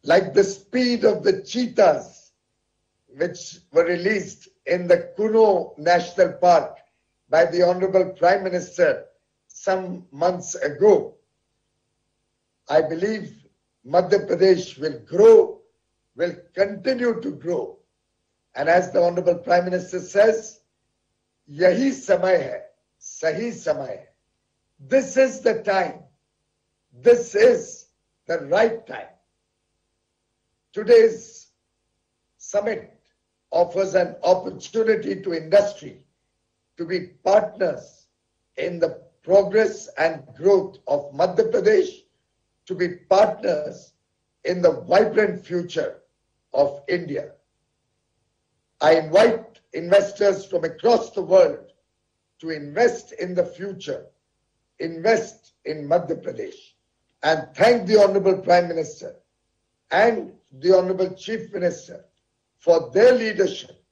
Like the speed of the cheetahs, which were released in the Kuno National Park by the Honorable Prime Minister some months ago, I believe Madhya Pradesh will grow, will continue to grow. And as the Honorable Prime Minister says, yahi samay hai, sahi samay hai. This is the time. This is the right time. Today's summit offers an opportunity to industry to be partners in the progress and growth of Madhya Pradesh, to be partners in the vibrant future of India. I invite investors from across the world to invest in the future, invest in Madhya Pradesh, and thank the Honorable Prime Minister and the Honorable Chief Minister for their leadership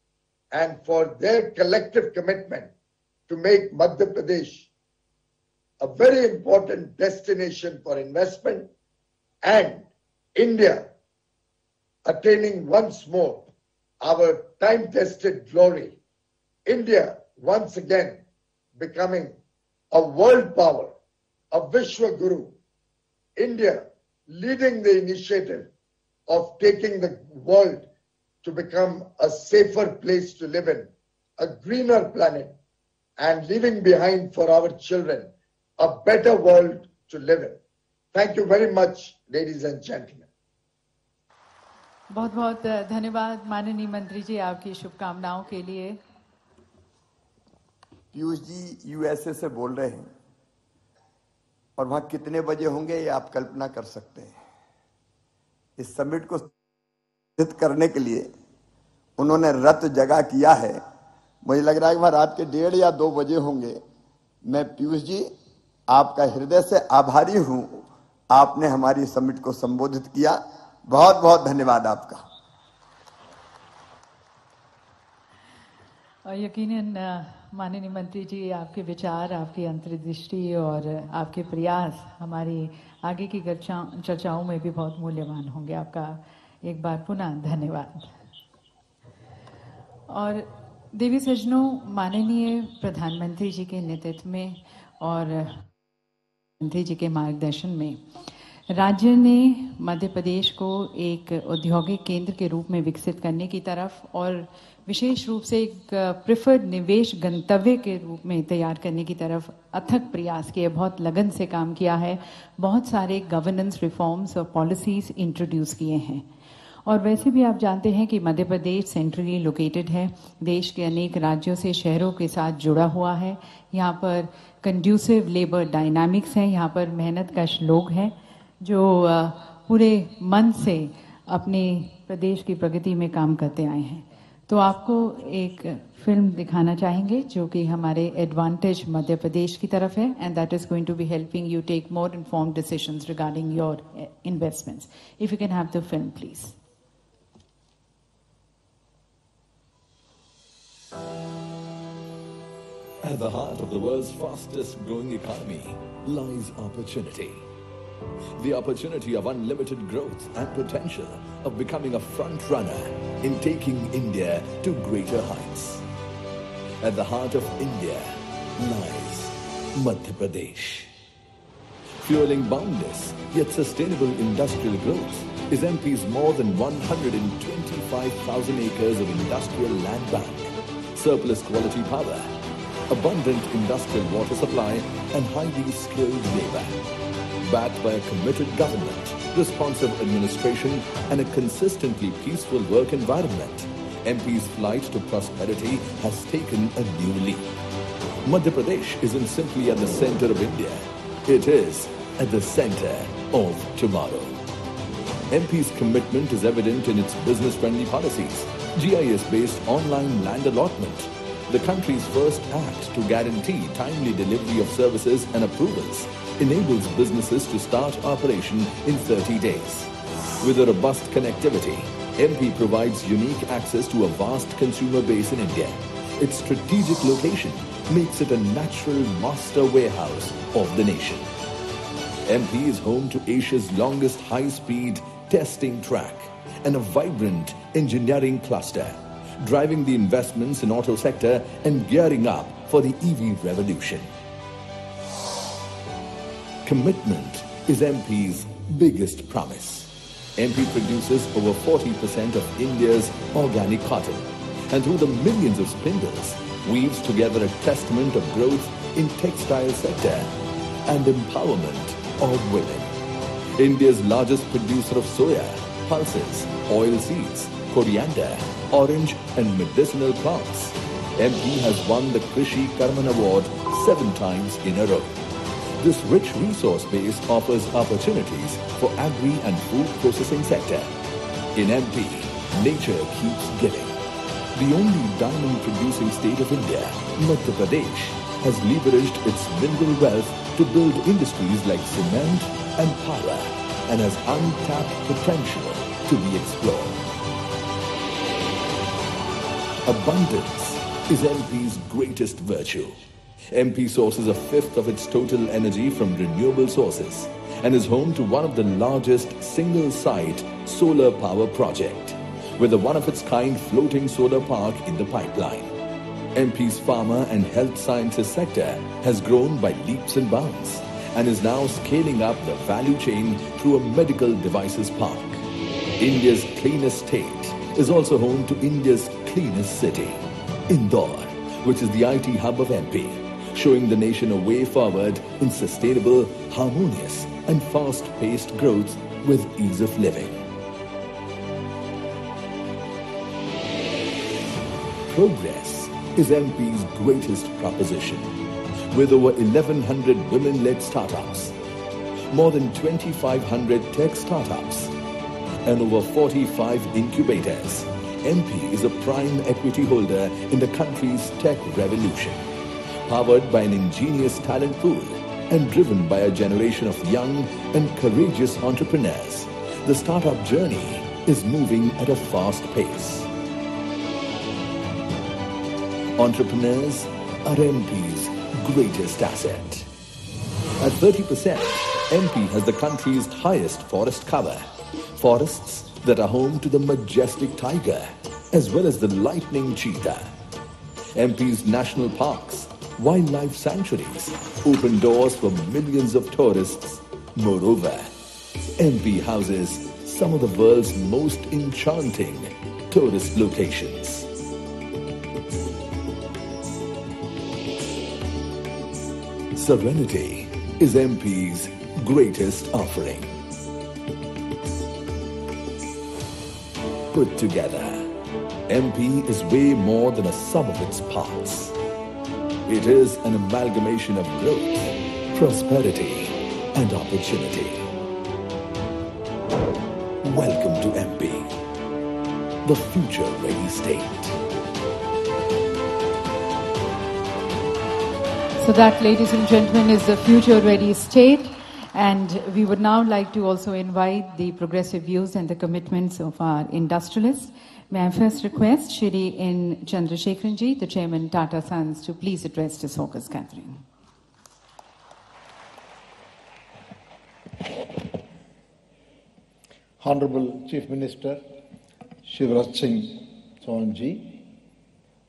and for their collective commitment to make Madhya Pradesh a very important destination for investment, and India attaining once more our time-tested glory. India once again becoming a world power, a Vishwa Guru. India leading the initiative of taking the world to become a safer place to live in, a greener planet, and leaving behind for our children a better world to live in. Thank you very much, ladies and gentlemen. बहुत बहुत धन्यवाद माननीय मंत्री जी आपकी शुभकामनाओं के लिए। Piyush ji USA से बोल रहे हैं और वहां कितने बजे होंगे ये आप कल्पना कर सकते हैं। इस समिट को सिद्ध करने के लिए उन्होंने रत जगह किया है। मुझे लग रहा है कि वह रात के 1:30 या 2 बजे होंगे। मैं पीयूष जी आपका हृदय से आभारी हूं, आपने हमारी समिट को संबोधित किया। बहुत बहुत धन्यवाद आपका। और यकीनन माननीय मंत्री जी आपके विचार, आपकी अंतर्दृष्टि और आपके प्रयास हमारी आगे की चर्चाओं में भी बहुत मूल्यवान होंगे। आपका एक बार पुनः धन्यवाद। और देवी सज्जनों, माननीय प्रधानमंत्री जी के नेतृत्व में और मंत्री जी के मार्गदर्शन में राज्य ने मध्य प्रदेश को एक औद्योगिक केंद्र के रूप में विकसित करने की तरफ और विशेष रूप से एक प्रेफर्ड निवेश गंतव्य के रूप में तैयार करने की तरफ अथक प्रयास किए, बहुत लगन से काम किया है। बहुत सारे गवर्नेंस रिफॉर्म्स और पॉलिसीज इंट्रोड्यूस किए हैं। और वैसे भी आप जानते हैं कि मध्य प्रदेश सेंट्रली लोकेटेड है, देश के अनेक राज्यों से शहरों के साथ जुड़ा हुआ है। यहाँ पर कंड्यूसिव लेबर डायनामिक्स हैं, यहाँ पर मेहनतकश लोग हैं जो पूरे मन से अपने प्रदेश की प्रगति में काम करते आए हैं। तो आपको एक फिल्म दिखाना चाहेंगे जो कि हमारे एडवांटेज मध्य प्रदेश की तरफ है, and that is going to be helping you take more informed decisions regarding your investments. If you can have the film please. At the heart of the world's fastest growing economy lies opportunity. The opportunity of unlimited growth and potential of becoming a front runner in taking India to greater heights. At the heart of India lies Madhya Pradesh. Fueling boundless yet sustainable industrial growth is MP's more than 125,000 acres of industrial land bank, surplus quality power, abundant industrial water supply and highly skilled labor. Backed by a committed government, responsive administration and a consistently peaceful work environment, MP's flight to prosperity has taken a new leap. Madhya Pradesh isn't simply at the center of India, it is at the center of tomorrow. MP's commitment is evident in its business-friendly policies, GIS-based online land allotment, the country's first act to guarantee timely delivery of services and approvals, enables businesses to start operation in 30 days. With a robust connectivity, MP provides unique access to a vast consumer base in India. Its strategic location makes it a natural master warehouse of the nation. MP is home to Asia's longest high-speed testing track and a vibrant engineering cluster, driving the investments in auto sector and gearing up for the EV revolution. Commitment is MP's biggest promise. MP produces over 40% of India's organic cotton, and through the millions of spindles, weaves together a testament of growth in textile sector and empowerment of women. India's largest producer of soya, pulses, oil seeds, coriander, orange and medicinal plants, MP has won the Krishi Karman Award 7 times in a row. This rich resource base offers opportunities for agri and food processing sector. In MP, nature keeps giving. The only diamond producing state of India, Madhya Pradesh, has leveraged its mineral wealth to build industries like cement and power and has untapped potential to be explored. Abundance is MP's greatest virtue. MP sources a fifth of its total energy from renewable sources and is home to one of the largest single-site solar power project with a one-of-its-kind floating solar park in the pipeline. MP's pharma and health sciences sector has grown by leaps and bounds and is now scaling up the value chain through a medical devices park. India's cleanest state is also home to India's cleanest city, Indore, which is the IT hub of MP, showing the nation a way forward in sustainable, harmonious and fast-paced growth with ease of living. Progress is MP's greatest proposition. With over 1,100 women-led startups, more than 2,500 tech startups, and over 45 incubators, MP is a prime equity holder in the country's tech revolution. Powered by an ingenious talent pool and driven by a generation of young and courageous entrepreneurs, the startup journey is moving at a fast pace. Entrepreneurs are MP's greatest asset. At 30%, MP has the country's highest forest cover. Forests that are home to the majestic tiger as well as the lightning cheetah. MP's national parks, wildlife sanctuaries open doors for millions of tourists. Moreover, MP houses some of the world's most enchanting tourist locations. Serenity is MP's greatest offering. Put together, MP is way more than a sum of its parts. It is an amalgamation of growth, prosperity, and opportunity. Welcome to MP, the future-ready state. So that, ladies and gentlemen, is the future-ready state. And we would now like to also invite the progressive views and the commitments of our industrialists. May I first request Shri N. Chandrasekharanji, the Chairman Tata Sons, to please address this Hawkers gathering. Honorable Chief Minister Shivraj Singh Chauhanji,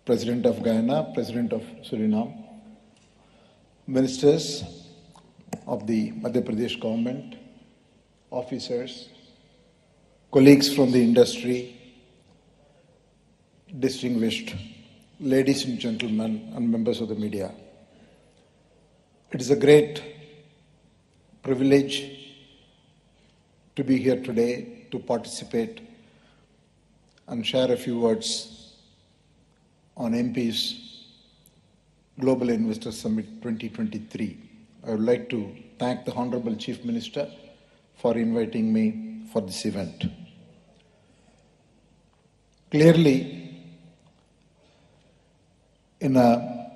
President of Guyana, President of Suriname, Ministers of the Madhya Pradesh government, officers, colleagues from the industry, distinguished ladies and gentlemen, and members of the media. It is a great privilege to be here today to participate and share a few words on MP's Global Investor Summit 2023. I would like to thank the Honorable Chief Minister for inviting me for this event. Clearly, in a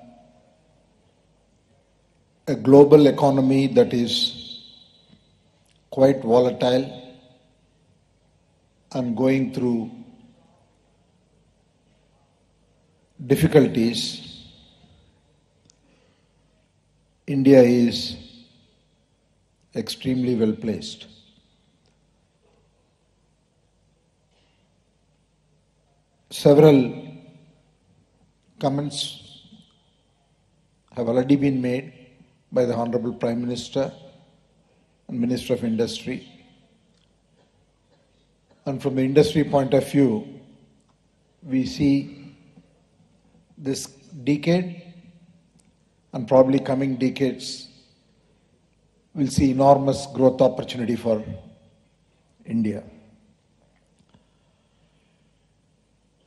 global economy that is quite volatile and going through difficulties, India is extremely well placed. Several comments have already been made by the Honorable Prime Minister and Minister of Industry. And from the industry point of view, we see this decade and probably coming decades will see enormous growth opportunity for India.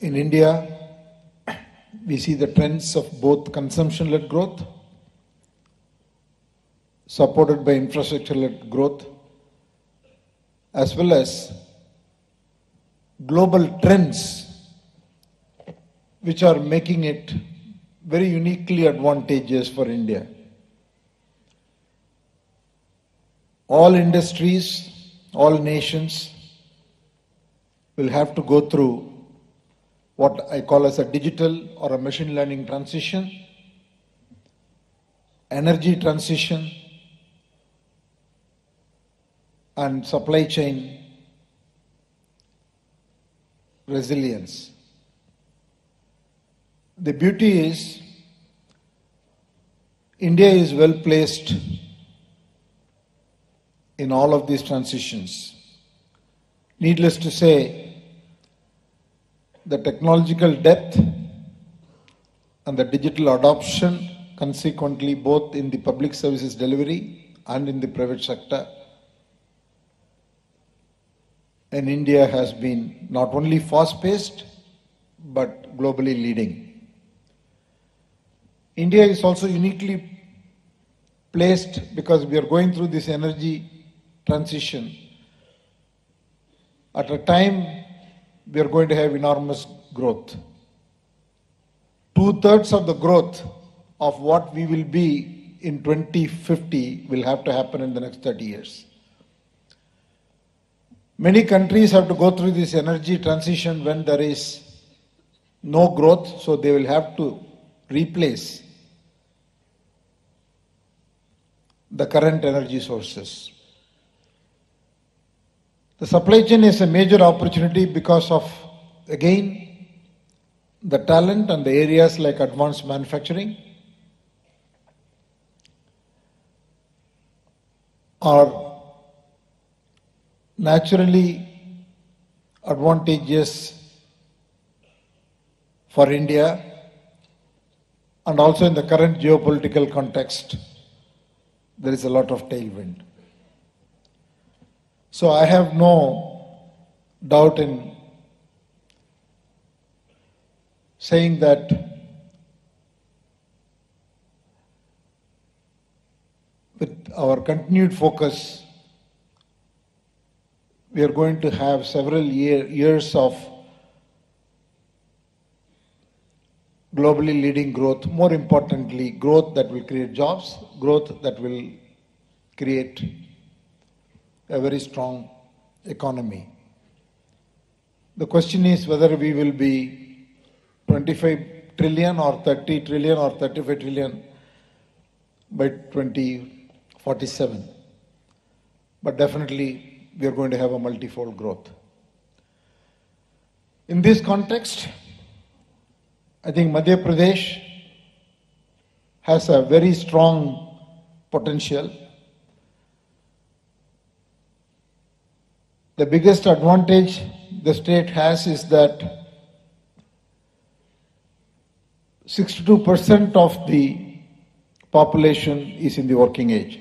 In India, we see the trends of both consumption-led growth, supported by infrastructure-led growth, as well as global trends which are making it very uniquely advantageous for India. All industries, all nations will have to go through what I call as a digital or a machine learning transition, energy transition, and supply chain resilience. The beauty is, India is well placed in all of these transitions. Needless to say, the technological depth and the digital adoption, consequently both in the public services delivery and in the private sector, in India has been not only fast-paced but globally leading. India is also uniquely placed because we are going through this energy transition at a time we are going to have enormous growth. 2/3 of the growth of what we will be in 2050 will have to happen in the next 30 years. Many countries have to go through this energy transition when there is no growth, so they will have to replace the current energy sources. The supply chain is a major opportunity because of, again, the talent and the areas like advanced manufacturing are naturally advantageous for India, and also in the current geopolitical context, there is a lot of tailwind. So I have no doubt in saying that with our continued focus, we are going to have several years of globally leading growth, more importantly, growth that will create jobs, growth that will create a very strong economy. The question is whether we will be 25 trillion or 30 trillion or 35 trillion by 2047. But definitely we are going to have a multifold growth. In this context, I think Madhya Pradesh has a very strong potential. The biggest advantage the state has is that 62% of the population is in the working age.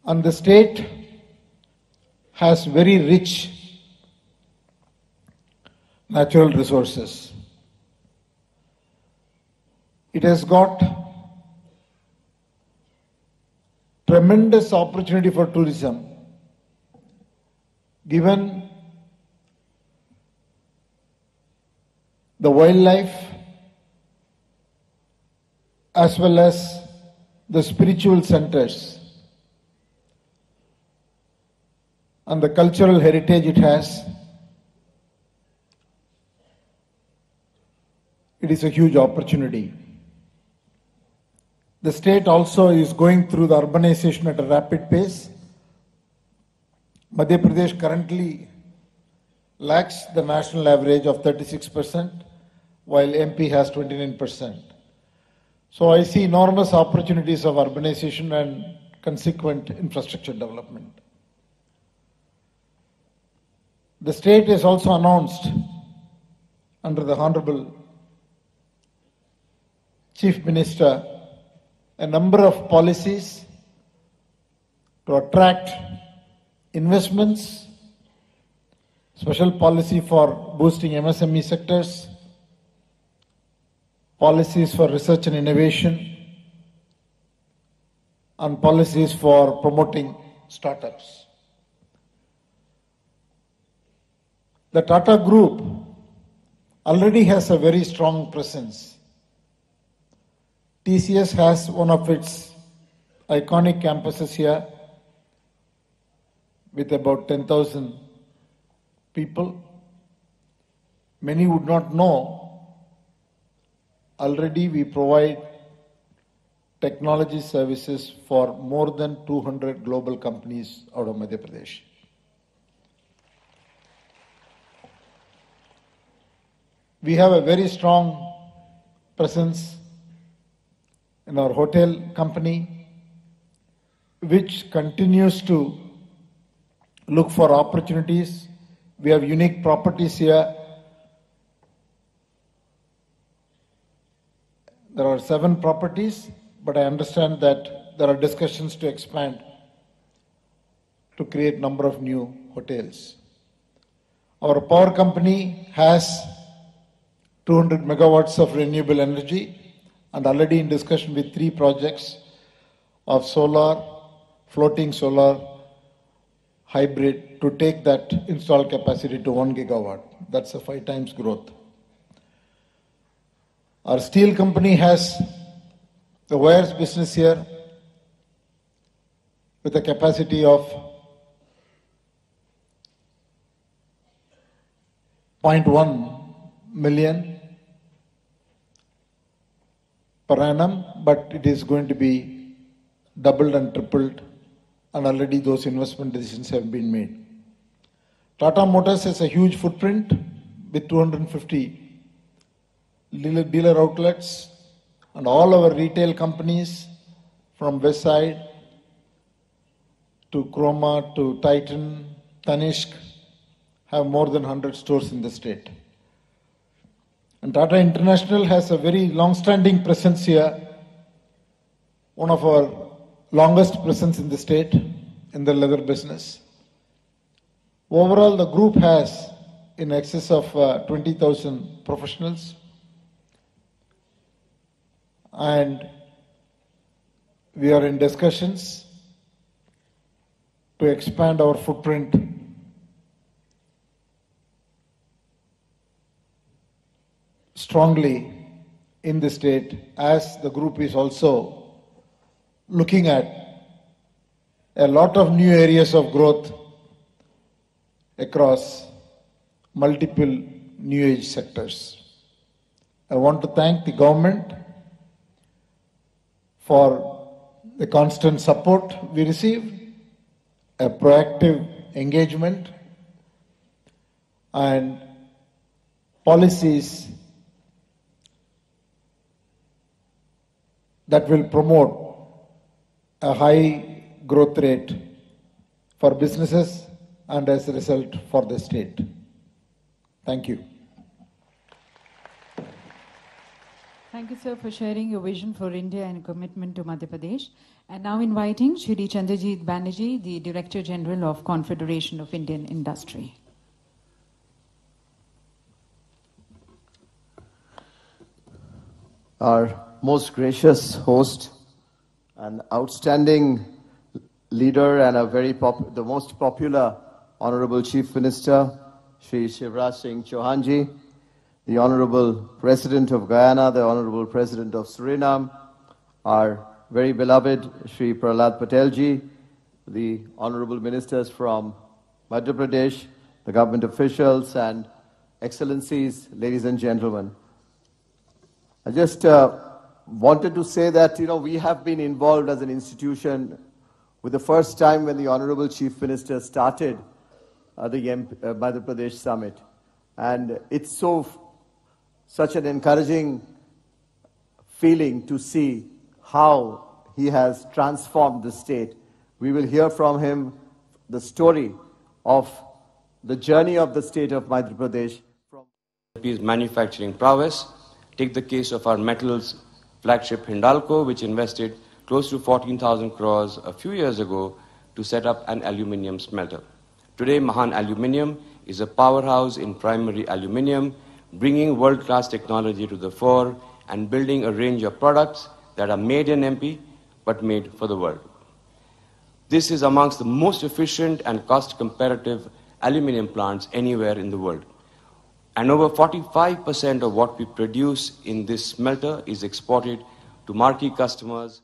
And the state has very rich natural resources. It has got tremendous opportunity for tourism, given the wildlife as well as the spiritual centers and the cultural heritage it has. It is a huge opportunity. The state also is going through the urbanization at a rapid pace. Madhya Pradesh currently lacks the national average of 36%, while MP has 29%. So I see enormous opportunities of urbanization and consequent infrastructure development. The state has also announced under the Honorable Chief Minister a number of policies to attract investments, special policy for boosting MSME sectors, policies for research and innovation, and policies for promoting startups. The Tata Group already has a very strong presence. TCS has one of its iconic campuses here with about 10,000 people. Many would not know, already we provide technology services for more than 200 global companies out of Madhya Pradesh. We have a very strong presence in our hotel company, which continues to look for opportunities. We have unique properties here. There are 7 properties, but I understand that there are discussions to expand to create number of new hotels. Our power company has 200 megawatts of renewable energy and already in discussion with 3 projects of solar, floating solar, hybrid to take that installed capacity to 1 gigawatt. That's a 5 times growth. Our steel company has the wires business here with a capacity of 0.1 million per annum, but it is going to be doubled and tripled, and already those investment decisions have been made. Tata Motors has a huge footprint with 250 dealer outlets, and all our retail companies from West Side to Chroma to Titan, Tanishq have more than 100 stores in the state. And Tata International has a very long-standing presence here, one of our longest presence in the state in the leather business. Overall, the group has in excess of 20,000 professionals, and we are in discussions to expand our footprint strongly in the state, as the group is also looking at a lot of new areas of growth across multiple new age sectors. I want to thank the government for the constant support we receive, a proactive engagement, and policies that will promote a high growth rate for businesses and as a result for the state. Thank you. Thank you, sir, for sharing your vision for India and commitment to Madhya Pradesh. And now inviting Shri Chandrajit Banerjee, the Director General of Confederation of Indian Industry. Our most gracious host, an outstanding leader and the most popular Honorable Chief Minister, Shri Shivraj Singh Chauhan ji, the Honorable President of Guyana, the Honorable President of Suriname, our very beloved Shri Prahlad Patel ji, the Honorable Ministers from Madhya Pradesh, the government officials and Excellencies, ladies and gentlemen. I just wanted to say that, we have been involved as an institution with the first time when the Honorable Chief Minister started the Madhya Pradesh Summit. And it's such an encouraging feeling to see how he has transformed the state. We will hear from him the story of the journey of the state of Madhya Pradesh. Manufacturing prowess. Take the case of our metals flagship Hindalco, which invested close to 14,000 crores a few years ago to set up an aluminium smelter. Today, Mahan Aluminium is a powerhouse in primary aluminium, bringing world-class technology to the fore and building a range of products that are made in MP, but made for the world. This is amongst the most efficient and cost-competitive aluminium plants anywhere in the world. And over 45% of what we produce in this smelter is exported to marquee customers.